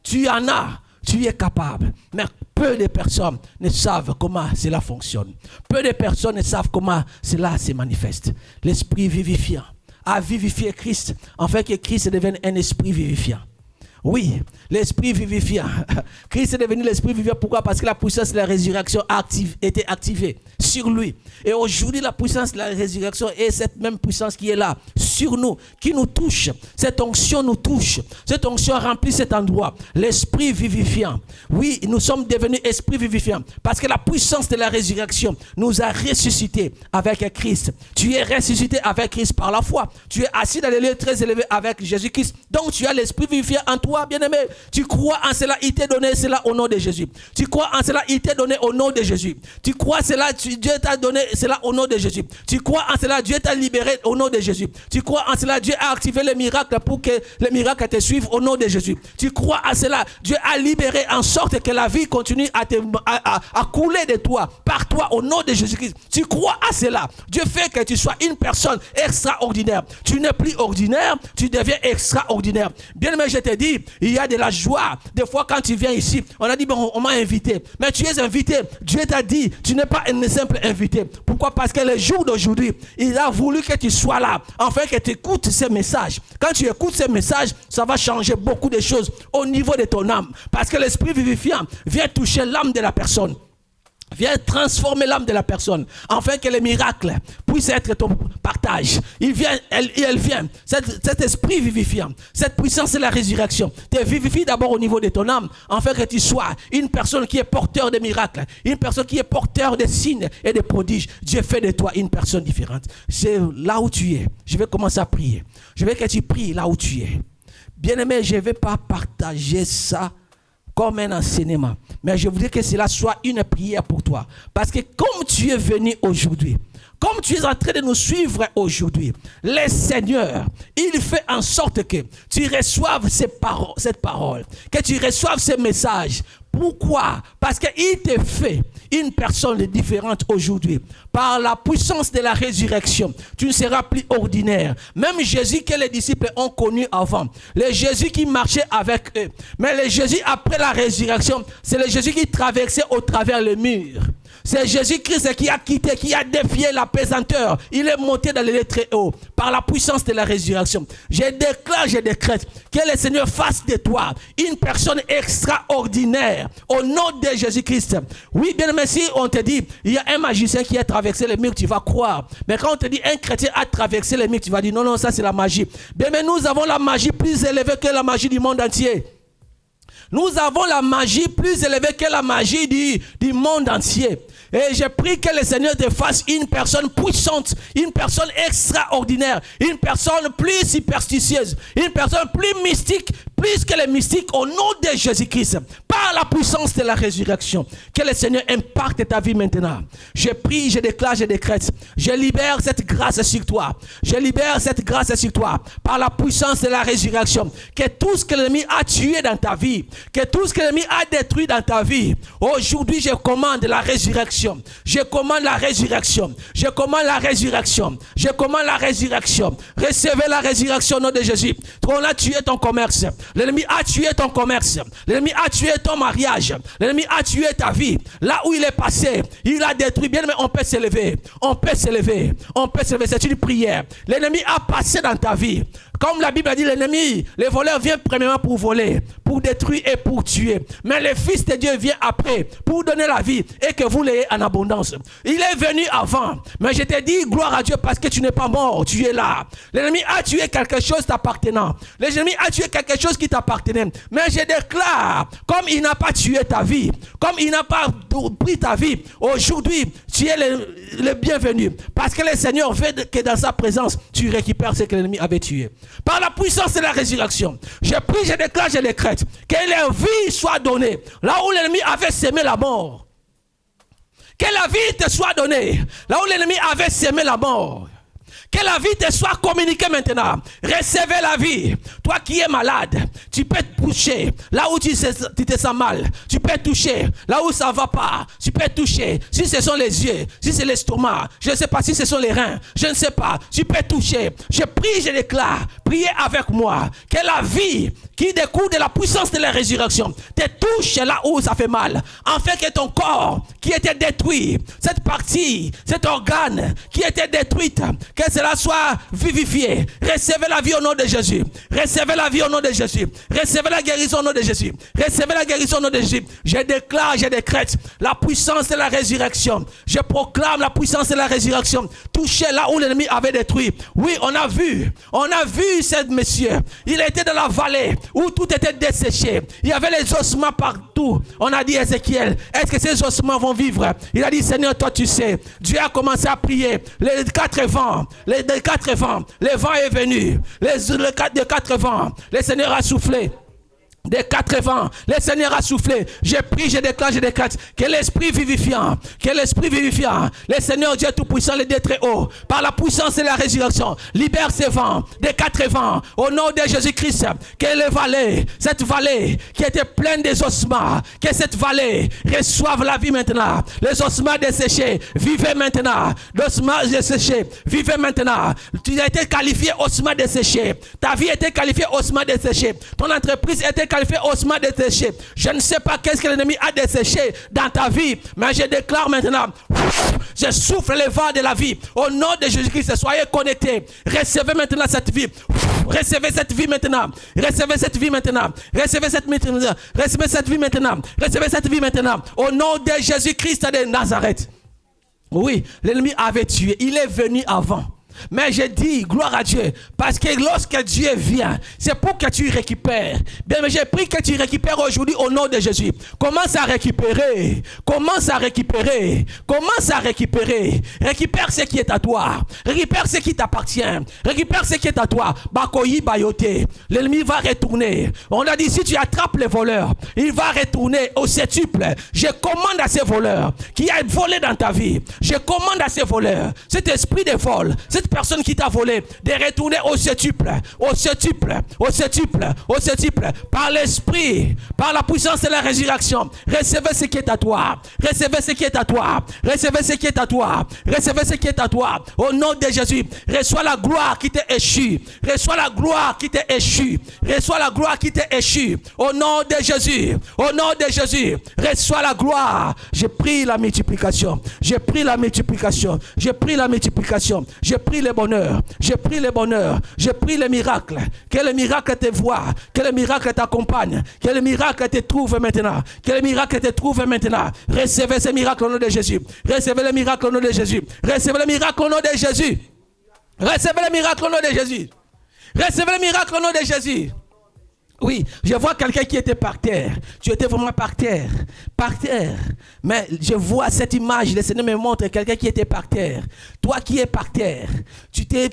Tu en as, tu es capable. Mais peu de personnes ne savent comment cela fonctionne. Peu de personnes ne savent comment cela se manifeste. L'esprit vivifiant a vivifié Christ, afin que Christ devienne un esprit vivifiant. Oui, l'esprit vivifiant. Christ est devenu l'esprit vivifiant. Pourquoi? Parce que la puissance de la résurrection a été activée sur lui. Et aujourd'hui, la puissance de la résurrection est cette même puissance qui est là, sur nous, qui nous touche. Cette onction nous touche. Cette onction remplit cet endroit. L'esprit vivifiant. Oui, nous sommes devenus esprit vivifiant. Parce que la puissance de la résurrection nous a ressuscités avec Christ. Tu es ressuscité avec Christ par la foi. Tu es assis dans les lieux très élevés avec Jésus-Christ. Donc tu as l'esprit vivifiant en toi, bien-aimé. Tu crois en cela, il t'est donné cela au nom de Jésus. Tu crois en cela, il t'est donné au nom de Jésus. Tu crois cela, Dieu t'a donné cela au nom de Jésus. Tu crois en cela, Dieu t'a libéré au nom de Jésus. Tu crois en cela, Dieu a activé les miracles pour que les miracles te suivent au nom de Jésus. Tu crois en cela, Dieu a libéré en sorte que la vie continue à couler de toi, par toi, au nom de Jésus-Christ. Tu crois à cela. Dieu fait que tu sois une personne extraordinaire. Tu n'es plus ordinaire, tu deviens extraordinaire. Bien-aimé, je te dis, il y a de la joie. Des fois, quand tu viens ici, on a dit, bon, on m'a invité. Mais tu es invité. Dieu t'a dit, tu n'es pas un simple invité. Pourquoi? Parce que le jour d'aujourd'hui, il a voulu que tu sois là, afin que tu écoutes ces messages. Quand tu écoutes ces messages, ça va changer beaucoup de choses au niveau de ton âme. Parce que l'esprit vivifiant vient toucher l'âme de la personne. Viens transformer l'âme de la personne, afin que les miracles puissent être ton partage. Elle vient. Cet esprit vivifiant, cette puissance de la résurrection, te vivifie d'abord au niveau de ton âme, afin que tu sois une personne qui est porteur de miracles, une personne qui est porteur de signes et de prodiges. Dieu fait de toi une personne différente. C'est là où tu es. Je vais commencer à prier. Je veux que tu pries là où tu es. Bien-aimé, je ne vais pas partager ça comme un enseignement. Mais je voudrais que cela soit une prière pour toi. Parce que comme tu es venu aujourd'hui, comme tu es en train de nous suivre aujourd'hui, le Seigneur, il fait en sorte que tu reçoives cette parole, que tu reçoives ce message. Pourquoi? Parce qu'il te fait une personne différente aujourd'hui. Par la puissance de la résurrection, tu ne seras plus ordinaire. Même Jésus que les disciples ont connu avant, le Jésus qui marchait avec eux, mais le Jésus après la résurrection, c'est le Jésus qui traversait au travers le mur. C'est Jésus-Christ qui a quitté, qui a défié la pesanteur. Il est monté dans les lieux très hauts par la puissance de la résurrection. Je déclare, je décrète que le Seigneur fasse de toi une personne extraordinaire au nom de Jésus-Christ. Oui, bien aimé, si on te dit, il y a un magicien qui a traversé les murs, tu vas croire. Mais quand on te dit un chrétien a traversé les murs, tu vas dire non, non, ça c'est la magie. Bien, mais nous avons la magie plus élevée que la magie du monde entier. Nous avons la magie plus élevée que la magie du monde entier. Et je prie que le Seigneur te fasse une personne puissante, une personne extraordinaire, une personne plus superstitieuse, une personne plus mystique, plus que les mystiques au nom de Jésus-Christ. Par la puissance de la résurrection, que le Seigneur impacte ta vie maintenant. Je prie, je déclare, je décrète. Je libère cette grâce sur toi. Je libère cette grâce sur toi. Par la puissance de la résurrection. Que tout ce que l'ennemi a tué dans ta vie, que tout ce que l'ennemi a détruit dans ta vie, aujourd'hui je commande la résurrection. Je commande la résurrection. Je commande la résurrection. Je commande la résurrection. Recevez la résurrection au nom de Jésus. On a tué ton commerce. L'ennemi a tué ton commerce. L'ennemi a tué ton mariage. L'ennemi a tué ta vie. Là où il est passé, il a détruit. Bien, mais on peut s'élever. On peut s'élever. On peut s'élever. C'est une prière. L'ennemi a passé dans ta vie. Comme la Bible a dit, l'ennemi, les voleurs viennent premièrement pour voler, pour détruire et pour tuer. Mais le Fils de Dieu vient après pour donner la vie et que vous l'ayez en abondance. Il est venu avant. Mais je te dis, gloire à Dieu parce que tu n'es pas mort, tu es là. L'ennemi a tué quelque chose t'appartenant. L'ennemi a tué quelque chose qui t'appartenait. Mais je déclare, comme il n'a pas tué ta vie, comme il n'a pas pris ta vie, aujourd'hui, tu es le bienvenu. Parce que le Seigneur veut que dans sa présence, tu récupères ce que l'ennemi avait tué. Par la puissance de la résurrection, je prie, je déclare, je décrète que la vie soit donnée là où l'ennemi avait sémé la mort. Que la vie te soit donnée là où l'ennemi avait sémé la mort. Que la vie te soit communiquée maintenant. Recevez la vie. Toi qui es malade, tu peux toucher là où tu te sens mal. Tu peux toucher là où ça ne va pas. Tu peux toucher. Si ce sont les yeux, si c'est l'estomac, je ne sais pas si ce sont les reins, je ne sais pas. Tu peux toucher. Je prie, je déclare. Priez avec moi. Que la vie qui découle de la puissance de la résurrection te touche là où ça fait mal. Afin que ton corps qui était détruit, cette partie, cet organe qui était détruite, que cela soit vivifié. Recevez la vie au nom de Jésus. Recevez la vie au nom de Jésus. Recevez la guérison au nom de Jésus. Recevez la guérison au nom de Jésus. Je déclare, je décrète la puissance de la résurrection. Je proclame la puissance de la résurrection. Touchez là où l'ennemi avait détruit. Oui, on a vu ce monsieur. Il était dans la vallée où tout était desséché. Il y avait les ossements partout. On a dit à Ézéchiel, est-ce que ces ossements vont vivre? Il a dit, Seigneur, toi tu sais. Dieu a commencé à prier. Les quatre vents, le vent est venu. Les quatre vents, le Seigneur a soufflé. Des quatre vents, le Seigneur a soufflé. Je prie, je déclare, je décrète que l'esprit vivifiant, le Seigneur Dieu Tout-Puissant, le Dieu très haut, par la puissance de la résurrection, libère ces vents, des quatre vents, au nom de Jésus-Christ. Que les vallées, cette vallée qui était pleine des ossements, que cette vallée reçoive la vie maintenant. Les ossements desséchés, vivez maintenant. Les ossements desséchés, vivez maintenant. Tu as été qualifié ossements desséchés. Ta vie a été qualifiée ossements desséchés. Ton entreprise a été qualifiée ossements desséchés. Je ne sais pas qu'est-ce que l'ennemi a desséché dans ta vie, mais je déclare maintenant, je souffle les vents de la vie. Au nom de Jésus-Christ, soyez connectés. Recevez maintenant cette vie. Recevez cette vie maintenant. Recevez cette vie maintenant. Recevez cette vie maintenant. Recevez cette vie maintenant. Recevez cette vie maintenant. Au nom de Jésus-Christ de Nazareth. Oui, l'ennemi avait tué. Il est venu avant. Mais je dis, gloire à Dieu, parce que lorsque Dieu vient, c'est pour que tu récupères. Bien, mais j'ai pris que tu récupères aujourd'hui au nom de Jésus. Commence à récupérer. Commence à récupérer. Commence à récupérer. Récupère ce qui est à toi. Récupère ce qui t'appartient. Récupère ce qui est à toi. Bakoyi bayote. L'ennemi va retourner. On a dit, si tu attrapes les voleurs, il va retourner au septuple. Je commande à ces voleurs qui a volé dans ta vie. Je commande à ces voleurs, cet esprit de vol, cette personne qui t'a volé, de retourner au septuple, par l'esprit, par la puissance de la résurrection. Recevez ce qui est à toi. Recevez ce qui est à toi. Recevez ce qui est à toi. Recevez ce qui est à toi. Au nom de Jésus, reçois la gloire qui t'est échue. Reçois la gloire qui t'est échue. Reçois la gloire qui t'est échue. Au nom de Jésus. Au nom de Jésus, reçois la gloire. Je prie la multiplication. Je prie la multiplication. Je prie la multiplication. Je prie le bonheur, je prie le bonheur, je prie le miracle, que le miracle te voie, que le miracle t'accompagne, que le miracle te trouve maintenant, que le miracle te trouve maintenant. Recevez ce miracle au nom de Jésus, recevez le miracle au nom de Jésus, recevez le miracle au nom de Jésus, recevez le miracle au nom de Jésus, recevez le miracle au nom de Jésus. Oui, je vois quelqu'un qui était par terre. Tu étais vraiment par terre. Par terre. Mais je vois cette image. Le Seigneur me montre quelqu'un qui était par terre. Toi qui es par terre, tu t'es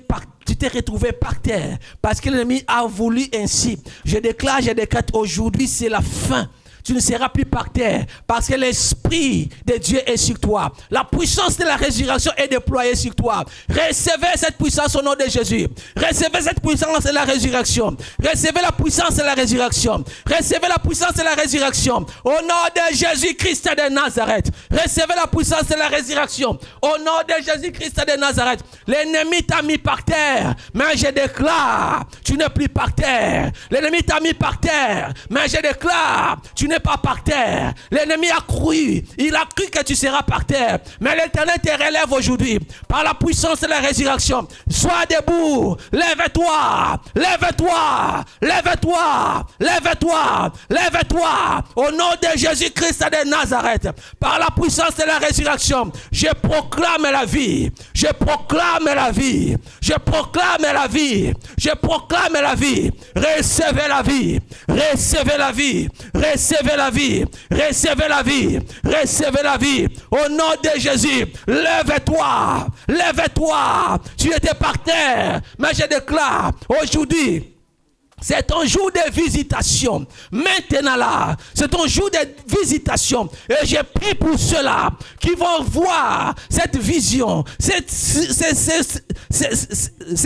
retrouvé par terre. Parce que l'ennemi a voulu ainsi. Je déclare, je décrète, aujourd'hui c'est la fin. Tu ne seras plus par terre parce que l'Esprit de Dieu est sur toi. La puissance de la résurrection est déployée sur toi. Recevez cette puissance au nom de Jésus. Recevez cette puissance de la résurrection. Recevez la puissance de la résurrection. Recevez la puissance de la résurrection. Au nom de Jésus-Christ de Nazareth. Recevez la puissance de la résurrection. Au nom de Jésus-Christ de Nazareth. L'ennemi t'a mis par terre. Mais je déclare, tu n'es plus par terre. L'ennemi t'a mis par terre. Mais je déclare, tu n'es n'est pas par terre. L'ennemi a cru. Il a cru que tu seras par terre. Mais l'Éternel te relève aujourd'hui par la puissance de la résurrection. Sois debout. Lève-toi. Lève-toi. Lève-toi. Lève-toi. Lève-toi. Au nom de Jésus-Christ de Nazareth. Par la puissance de la résurrection, je proclame la vie. Je proclame la vie. Je proclame la vie. Je proclame la vie. Recevez la vie. Recevez la vie. Recevez la vie. Recevez la vie. Recevez la vie. Au nom de Jésus, lève-toi. Lève-toi. Tu étais par terre. Mais je déclare aujourd'hui, c'est ton jour de visitation. Maintenant là, c'est ton jour de visitation. Et je prie pour ceux-là qui vont voir cette vision, ces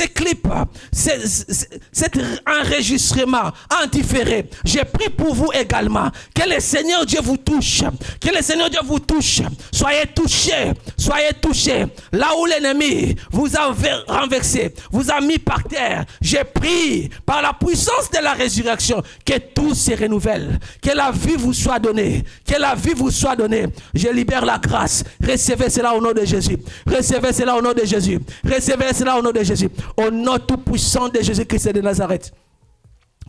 clips, cet enregistrement en différé. Je prie pour vous également. Que le Seigneur Dieu vous touche. Que le Seigneur Dieu vous touche. Soyez touchés. Soyez touchés. Là où l'ennemi vous a renversé, vous a mis par terre. Je prie par la puissance de la résurrection, que tout se renouvelle, que la vie vous soit donnée, que la vie vous soit donnée. Je libère la grâce. Recevez cela au nom de Jésus. Recevez cela au nom de Jésus. Recevez cela au nom de Jésus. Au nom tout puissant de Jésus-Christ de Nazareth.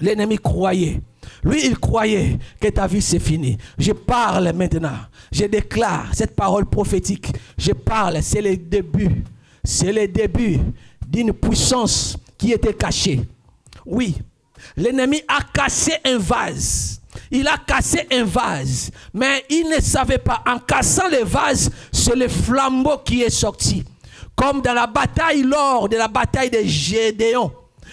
L'ennemi croyait. Lui, il croyait que ta vie c'est fini. Je parle maintenant. Je déclare cette parole prophétique. Je parle, c'est le début. C'est le début d'une puissance qui était cachée. Oui. L'ennemi a cassé un vase. Il a cassé un vase. Mais il ne savait pas. En cassant le vase, c'est le flambeau qui est sorti. Comme dans la bataille, lors de la bataille de Gédéon.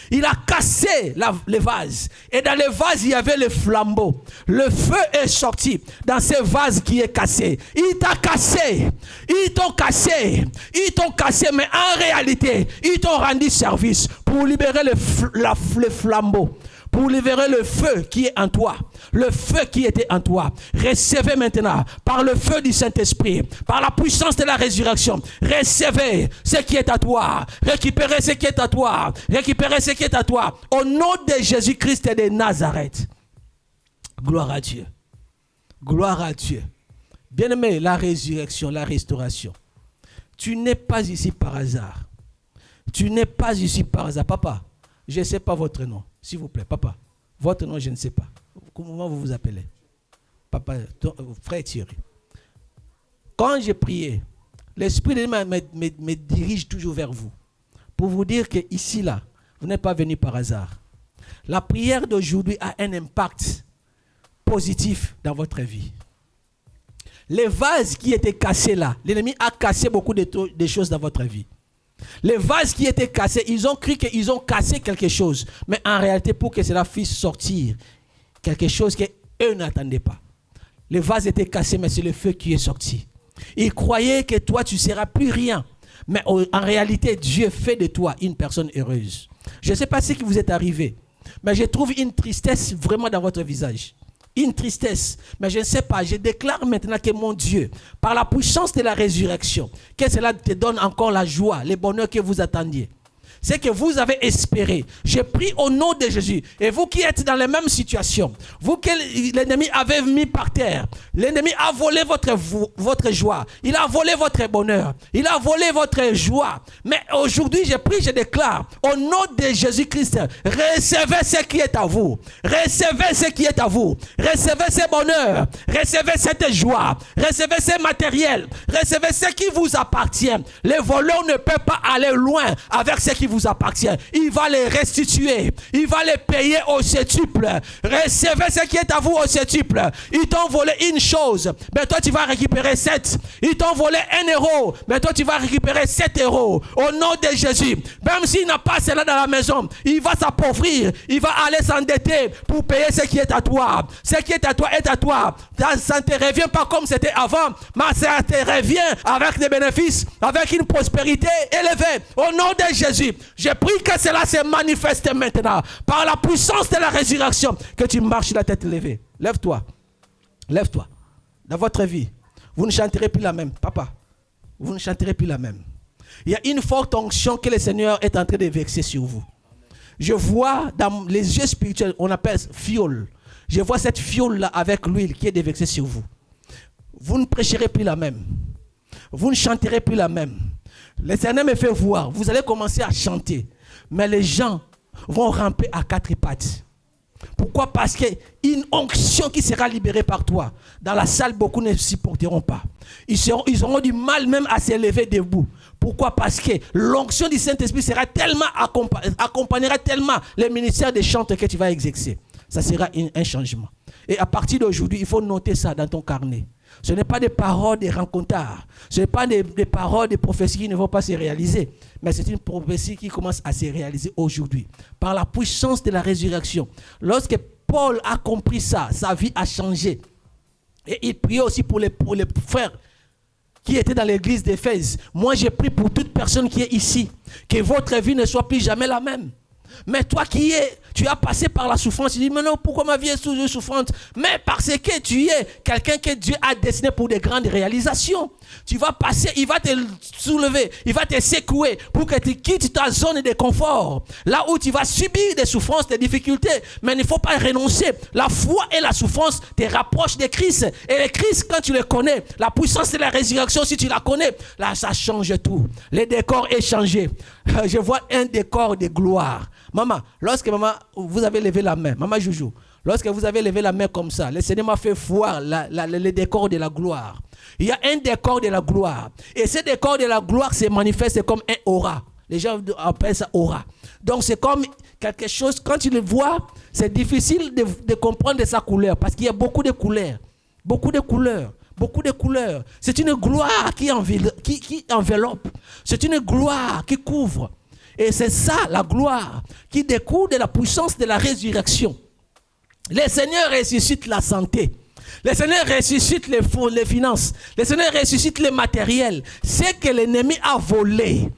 Il a cassé le vase. Et dans le vase, il y avait le flambeau. Le feu est sorti dans ce vase qui est cassé. Il t'a cassé. Ils t'ont cassé. Ils t'ont cassé. Mais en réalité, ils t'ont rendu service pour libérer le flambeau. Pour libérer le feu qui est en toi. Le feu qui était en toi. Recevez maintenant, par le feu du Saint-Esprit, par la puissance de la résurrection, recevez ce qui est à toi. Récupérez ce qui est à toi. Récupérez ce qui est à toi. Au nom de Jésus-Christ de Nazareth. Gloire à Dieu. Gloire à Dieu. Bien-aimé, la résurrection, la restauration. Tu n'es pas ici par hasard. Tu n'es pas ici par hasard. Papa, je ne sais pas votre nom. S'il vous plaît, papa. Votre nom, je ne sais pas. Comment vous vous appelez? Papa, frère Thierry. Quand j'ai prié, l'Esprit de Dieu me dirige toujours vers vous. Pour vous dire que ici, là, vous n'êtes pas venu par hasard. La prière d'aujourd'hui a un impact positif dans votre vie. Les vases qui étaient cassés là, l'ennemi a cassé beaucoup de choses dans votre vie. Les vases qui étaient cassés, ils ont cru qu'ils ont cassé quelque chose. Mais en réalité, pour que cela puisse sortir, quelque chose qu'eux n'attendaient pas. Les vases étaient cassés, mais c'est le feu qui est sorti. Ils croyaient que toi, tu ne seras plus rien. Mais en réalité, Dieu fait de toi une personne heureuse. Je ne sais pas ce qui vous est arrivé, mais je trouve une tristesse vraiment dans votre visage. Une tristesse, mais je ne sais pas, je déclare maintenant que mon Dieu, par la puissance de la résurrection, que cela te donne encore la joie, le bonheur que vous attendiez. C'est que vous avez espéré. Je prie au nom de Jésus. Et vous qui êtes dans la même situation, vous que l'ennemi avait mis par terre, l'ennemi a volé votre joie. Il a volé votre bonheur. Il a volé votre joie. Mais aujourd'hui, je prie, je déclare, au nom de Jésus-Christ, recevez ce qui est à vous. Recevez ce qui est à vous. Recevez ce bonheur. Recevez cette joie. Recevez ce matériel. Recevez ce qui vous appartient. Les voleurs ne peuvent pas aller loin avec ce qui vous appartient. Il va les restituer. Il va les payer au septuple. Recevez ce qui est à vous au septuple. Ils t'ont volé une chose, mais toi tu vas récupérer 7. Ils t'ont volé 1 euro, mais toi tu vas récupérer 7 euros. Au nom de Jésus. Même s'il n'a pas cela dans la maison, il va s'appauvrir. Il va aller s'endetter pour payer ce qui est à toi. Ce qui est à toi est à toi. Ça ne te revient pas comme c'était avant, mais ça te revient avec des bénéfices, avec une prospérité élevée. Au nom de Jésus. Je prie que cela se manifeste maintenant par la puissance de la résurrection, que tu marches la tête levée. Lève-toi. Lève-toi. Dans votre vie, vous ne chanterez plus la même. Papa, vous ne chanterez plus la même. Il y a une forte onction que le Seigneur est en train de verser sur vous. Je vois dans les yeux spirituels, on appelle fiole. je vois cette fiole-là avec l'huile qui est déversée sur vous. Vous ne prêcherez plus la même. Vous ne chanterez plus la même. L'Éternel me fait voir, vous allez commencer à chanter, mais les gens vont ramper à quatre pattes. Pourquoi? Parce qu'une onction qui sera libérée par toi. Dans la salle, beaucoup ne supporteront pas. Ils auront du mal même à s'élever debout. Pourquoi? Parce que l'onction du Saint-Esprit sera tellement accompagnera tellement les ministères des chants que tu vas exercer. Ça sera un changement. Et à partir d'aujourd'hui, il faut noter ça dans ton carnet. Ce n'est pas des paroles des rencontres. Ce n'est pas des paroles des prophéties qui ne vont pas se réaliser. Mais c'est une prophétie qui commence à se réaliser aujourd'hui. Par la puissance de la résurrection. Lorsque Paul a compris ça, sa vie a changé. Et il priait aussi pour les frères qui étaient dans l'église d'Éphèse. Moi, j'ai prié pour toute personne qui est ici. Que votre vie ne soit plus jamais la même. Mais toi tu as passé par la souffrance, tu dis, mais non, pourquoi ma vie est toujours souffrante? Mais parce que tu es quelqu'un que Dieu a destiné pour des grandes réalisations. Tu vas passer, il va te soulever, il va te secouer pour que tu quittes ta zone de confort. Là où tu vas subir des souffrances, des difficultés, mais il ne faut pas renoncer. La foi et la souffrance te rapprochent de Christ. Et le Christ, quand tu le connais, la puissance de la résurrection, si tu la connais, là, ça change tout. Le décor est changé. Je vois un décor de gloire. Maman, lorsque vous avez levé la main, maman Joujou, lorsque vous avez levé la main comme ça, le Seigneur m'a fait voir le décor de la gloire. Il y a un décor de la gloire. Et ce décor de la gloire se manifeste comme un aura. Les gens appellent ça aura. Donc c'est comme quelque chose, quand tu le vois, c'est difficile de comprendre sa couleur. Parce qu'il y a beaucoup de couleurs. Beaucoup de couleurs. Beaucoup de couleurs. C'est une gloire qui enveloppe. C'est une gloire qui couvre. Et c'est ça, la gloire, qui découle de la puissance de la résurrection. Le Seigneur ressuscite la santé. Le Seigneur ressuscite les finances. Le Seigneur ressuscite le matériel. Ce que l'ennemi a volé,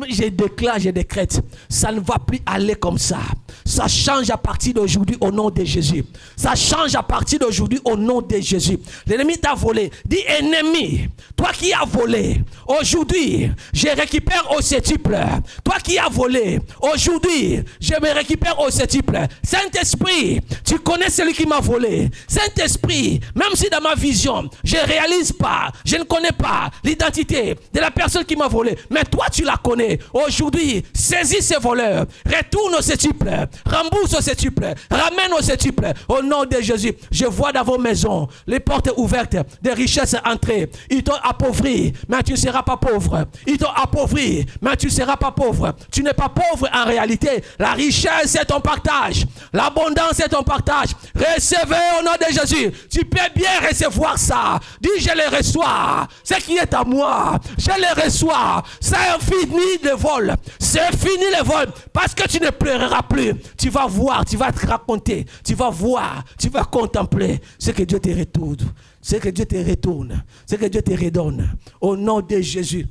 je déclare, je décrète, ça ne va plus aller comme ça. Ça change à partir d'aujourd'hui au nom de Jésus. Ça change à partir d'aujourd'hui au nom de Jésus. L'ennemi t'a volé. Dis ennemi, toi qui as volé, aujourd'hui, je récupère au septuple. Toi qui as volé, aujourd'hui, je me récupère au septuple. Saint-Esprit, tu connais celui qui m'a volé. Saint-Esprit, même si dans ma vision, je ne réalise pas, je ne connais pas l'identité de la personne qui m'a volé, mais toi tu la connais. Aujourd'hui, saisis ces voleurs, retourne au septuple, rembourse au septuple, ramène au septuple. Au nom de Jésus, je vois dans vos maisons les portes ouvertes, des richesses entrées. Ils t'ont appauvri, mais tu ne seras pas pauvre. Ils t'ont appauvri, mais tu ne seras pas pauvre. Tu n'es pas pauvre en réalité. La richesse est ton partage, l'abondance est ton partage. Recevez au nom de Jésus. Tu peux bien recevoir ça. Dis, je le reçois. Ce qui est à moi, je le reçois. C'est fini le vol. C'est fini le vol. Parce que tu ne pleureras plus. Tu vas voir, tu vas te raconter. Tu vas voir, tu vas contempler ce que Dieu te retourne. Ce que Dieu te retourne. Ce que Dieu te redonne. Au nom de Jésus.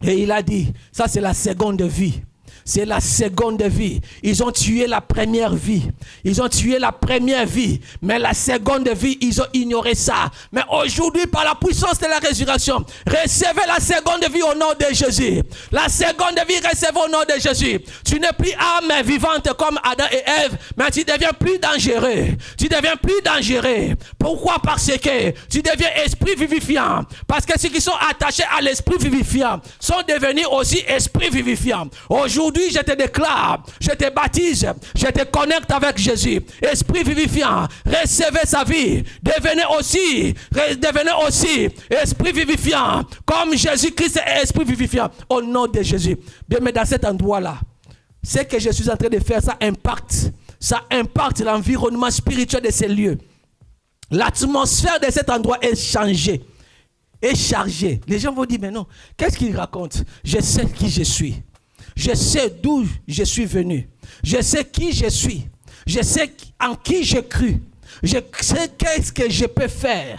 Et il a dit, ça c'est la seconde vie. C'est la seconde vie. Ils ont tué la première vie. Ils ont tué la première vie. Mais la seconde vie, ils ont ignoré ça. Mais aujourd'hui, par la puissance de la résurrection, recevez la seconde vie au nom de Jésus. La seconde vie, recevez au nom de Jésus. Tu n'es plus âme vivante comme Adam et Ève, mais tu deviens plus dangereux. Tu deviens plus dangereux. Pourquoi? Parce que tu deviens esprit vivifiant. Parce que ceux qui sont attachés à l'esprit vivifiant sont devenus aussi esprit vivifiant. Aujourd'hui, je te déclare, je te baptise, je te connecte avec Jésus. Esprit vivifiant, recevez sa vie. Devenez aussi esprit vivifiant. Comme Jésus-Christ est esprit vivifiant. Au nom de Jésus. Bien, mais dans cet endroit-là, ce que je suis en train de faire, ça impacte l'environnement spirituel de ces lieux. L'atmosphère de cet endroit est changée. Est chargée. Les gens vont dire, mais non, qu'est-ce qu'il raconte? Je sais qui je suis. Je sais d'où je suis venu. Je sais qui je suis. Je sais en qui j'ai cru. Je sais qu'est-ce que je peux faire.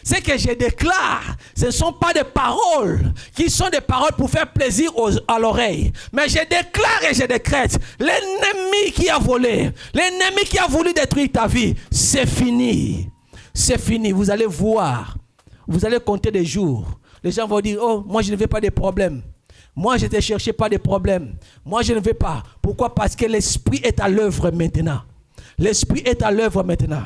Ce que je déclare, ce ne sont pas des paroles qui sont des paroles pour faire plaisir à l'oreille. Mais je déclare et je décrète, l'ennemi qui a volé, l'ennemi qui a voulu détruire ta vie, c'est fini. C'est fini. Vous allez voir. Vous allez compter des jours. Les gens vont dire, oh, moi je ne veux pas de problèmes. Moi, je ne te cherchais pas de problème. Moi, je ne veux pas. Pourquoi? Parce que l'esprit est à l'œuvre maintenant. L'Esprit est à l'œuvre maintenant.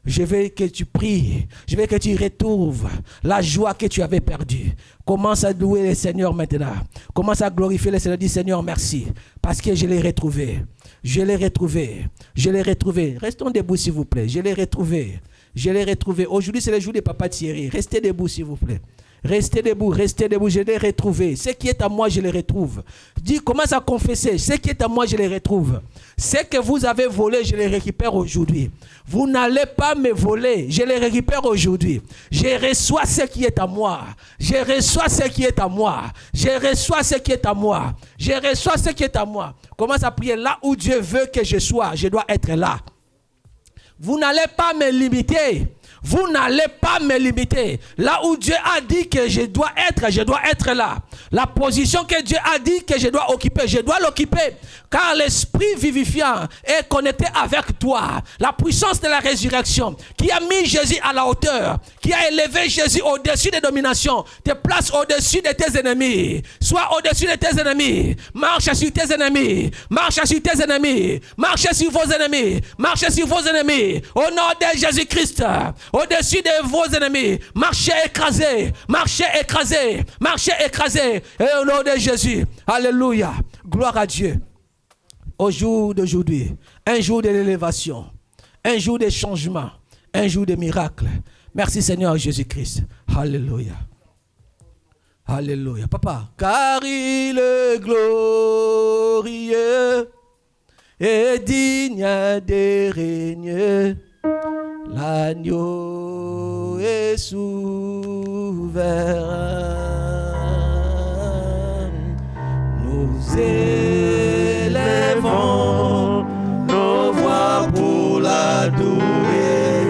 Je veux que tu pries. Je veux que tu retrouves la joie que tu avais perdue. Commence à louer le Seigneur maintenant. Commence à glorifier le Seigneur. Dis Seigneur, merci. Parce que je l'ai retrouvé. Je l'ai retrouvé. Je l'ai retrouvé. Restons debout s'il vous plaît. Je l'ai retrouvé. Je l'ai retrouvé. Aujourd'hui, c'est le jour de Papa Thierry. Restez debout s'il vous plaît. Restez debout, je l'ai retrouvé. Ce qui est à moi, je le retrouve. Dis, commence à confesser. Ce qui est à moi, je le retrouve. Ce que vous avez volé, je le récupère aujourd'hui. Vous n'allez pas me voler, je le récupère aujourd'hui. Je reçois ce qui est à moi. Je reçois ce qui est à moi. Je reçois ce qui est à moi. Je reçois ce qui est à moi. Commence à prier. Là où Dieu veut que je sois, je dois être là. Vous n'allez pas me limiter. Vous n'allez pas me limiter. Là où Dieu a dit que je dois être là. La position que Dieu a dit que je dois l'occuper. Car l'esprit vivifiant est connecté avec toi. La puissance de la résurrection qui a mis Jésus à la hauteur, qui a élevé Jésus au-dessus des dominations, te place au-dessus de tes ennemis. Sois au-dessus de tes ennemis. Marche sur tes ennemis. Marche sur tes ennemis. Marche sur vos ennemis. Marche sur vos ennemis. Au nom de Jésus-Christ. Au-dessus de vos ennemis, marchez écrasés, marchez écrasés, marchez écrasés. Et au nom de Jésus, alléluia, gloire à Dieu. Au jour d'aujourd'hui, un jour de l'élévation, un jour de changement, un jour de miracle. Merci Seigneur Jésus-Christ. Alléluia. Alléluia. Papa, car il est glorieux et digne de régner. L'agneau est souverain. Nous élèvons nos voix pour l'adorer.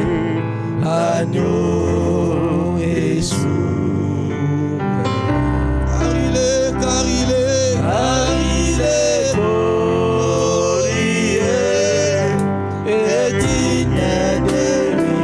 L'agneau est souverain. Car il est glorieux et digne de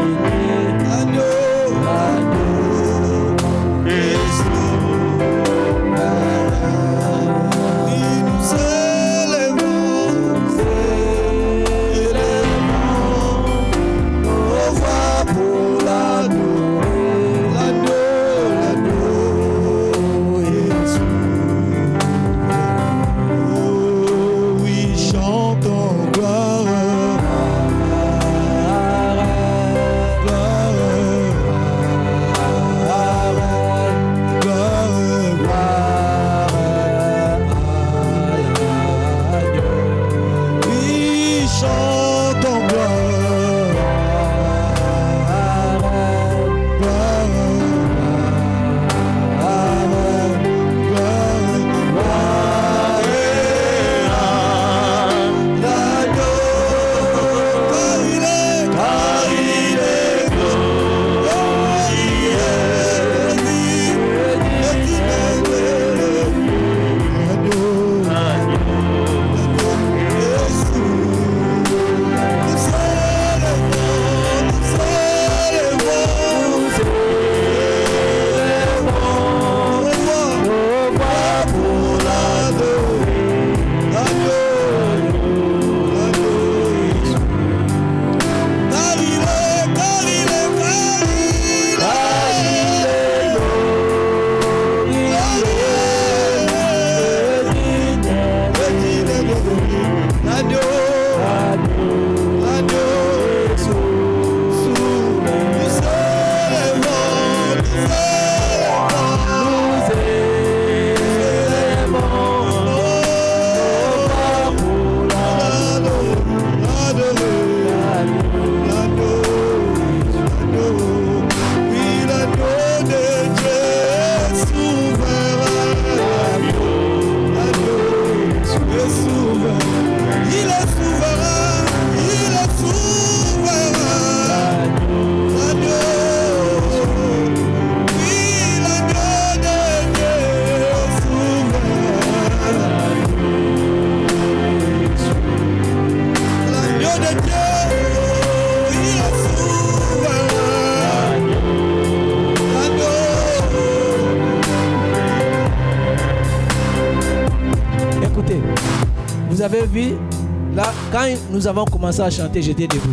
Là, quand nous avons commencé à chanter, j'étais debout.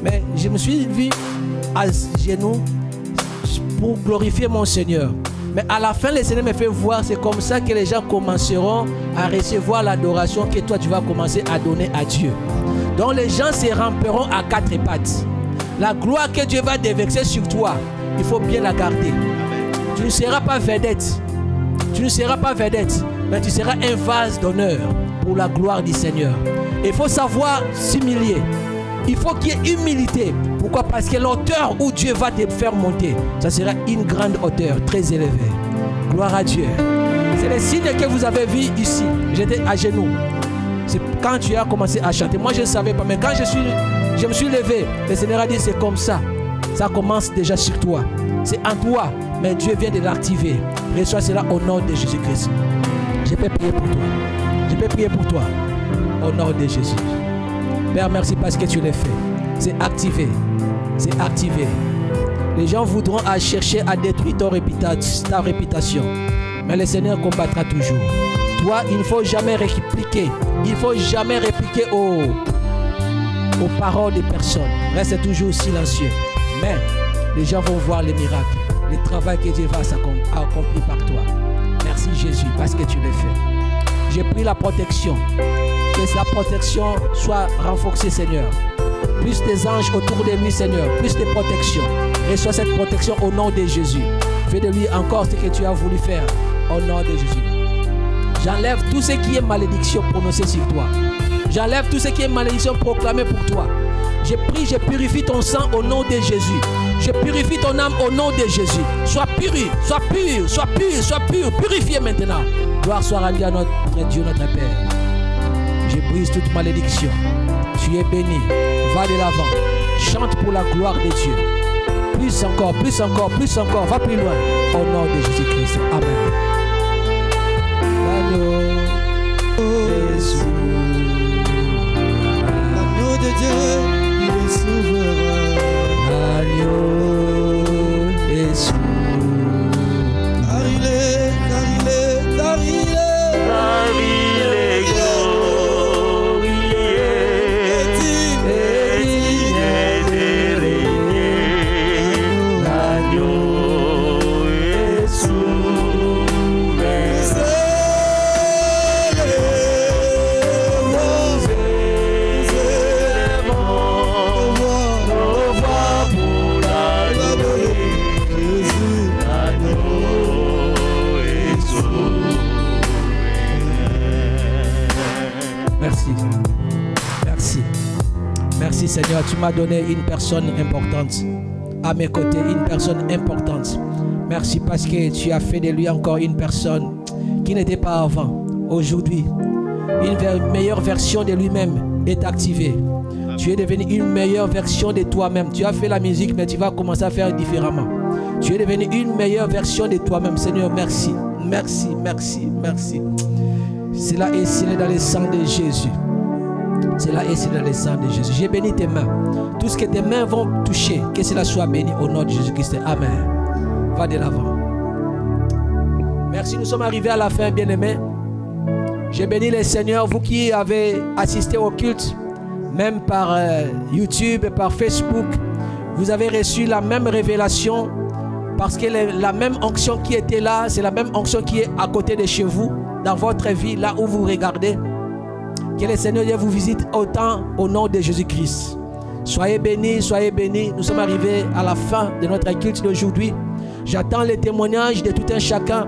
Mais je me suis vu à genoux pour glorifier mon Seigneur. Mais à la fin, le Seigneur me fait voir, c'est comme ça que les gens commenceront à recevoir l'adoration que toi tu vas commencer à donner à Dieu. Donc les gens se ramperont à quatre pattes. La gloire que Dieu va déverser sur toi, il faut bien la garder. Tu ne seras pas vedette. Tu ne seras pas vedette, mais tu seras un vase d'honneur pour la gloire du Seigneur. Il faut savoir s'humilier. Il faut qu'il y ait humilité. Pourquoi? Parce que l'auteur où Dieu va te faire monter, ça sera une grande hauteur, très élevée. Gloire à Dieu. C'est le signe que vous avez vu ici. J'étais à genoux. C'est quand tu as commencé à chanter. Moi, je ne savais pas. Mais quand je me suis levé, le Seigneur a dit, c'est comme ça. Ça commence déjà sur toi. C'est en toi. Mais Dieu vient de l'activer. Reçois cela au nom de Jésus-Christ. Je peux prier pour toi. Je peux prier pour toi. Au nom de Jésus. Père, merci parce que tu l'as fait. C'est activé. C'est activé. Les gens voudront chercher à détruire ta réputation. Mais le Seigneur combattra toujours. Toi, il ne faut jamais répliquer. Il ne faut jamais répliquer aux paroles des personnes. Reste toujours silencieux. Mais les gens vont voir les miracles. Le travail que Dieu va accomplir par toi. Merci Jésus parce que tu l'as fait. J'ai pris la protection. Que sa protection soit renforcée, Seigneur. Plus des anges autour de lui, Seigneur. Plus de protection. Reçois cette protection au nom de Jésus. Fais de lui encore ce que tu as voulu faire. Au nom de Jésus. J'enlève tout ce qui est malédiction prononcée sur toi. J'enlève tout ce qui est malédiction proclamée pour toi. Je prie, je purifie ton sang au nom de Jésus. Je purifie ton âme au nom de Jésus. Sois pur, sois pur, sois pur, sois pur. Purifié maintenant. Gloire soit rendue à notre Dieu, notre Père. Je brise toute malédiction. Tu es béni. Va de l'avant. Chante pour la gloire de Dieu. Plus encore, plus encore, plus encore. Va plus loin. Au nom de Jésus-Christ. Amen. Jésus. L'agneau de Dieu, il est souverain. L'agneau est souverain. Car il est Merci Seigneur, tu m'as donné une personne importante à mes côtés, une personne importante. Merci parce que tu as fait de lui encore une personne qui n'était pas avant. Aujourd'hui, une meilleure version de lui-même est activée. Tu es devenu une meilleure version de toi-même. Tu as fait la musique, mais tu vas commencer à faire différemment. Tu es devenu une meilleure version de toi-même. Seigneur, merci. Merci, merci, merci. Cela est scellé dans le sang de Jésus. Cela est scellé dans le sang de Jésus. J'ai béni tes mains. Tout ce que tes mains vont toucher, que cela soit béni au nom de Jésus-Christ. Amen. Va de l'avant. Merci, nous sommes arrivés à la fin, bien-aimés. J'ai béni le Seigneur, vous qui avez assisté au culte, même par YouTube et par Facebook, vous avez reçu la même révélation parce que la même onction qui était là, c'est la même onction qui est à côté de chez vous, dans votre vie, là où vous regardez. Que le Seigneur Dieu vous visite autant au nom de Jésus-Christ. Soyez bénis, soyez bénis. Nous sommes arrivés à la fin de notre culte d'aujourd'hui. J'attends les témoignages de tout un chacun.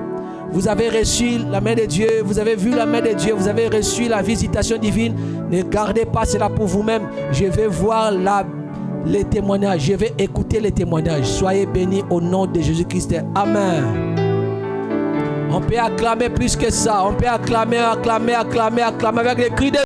Vous avez reçu la main de Dieu, vous avez vu la main de Dieu, vous avez reçu la visitation divine. Ne gardez pas cela pour vous-même. Je vais voir les témoignages, je vais écouter les témoignages. Soyez bénis au nom de Jésus-Christ. Amen. On peut acclamer plus que ça. On peut acclamer avec les cris de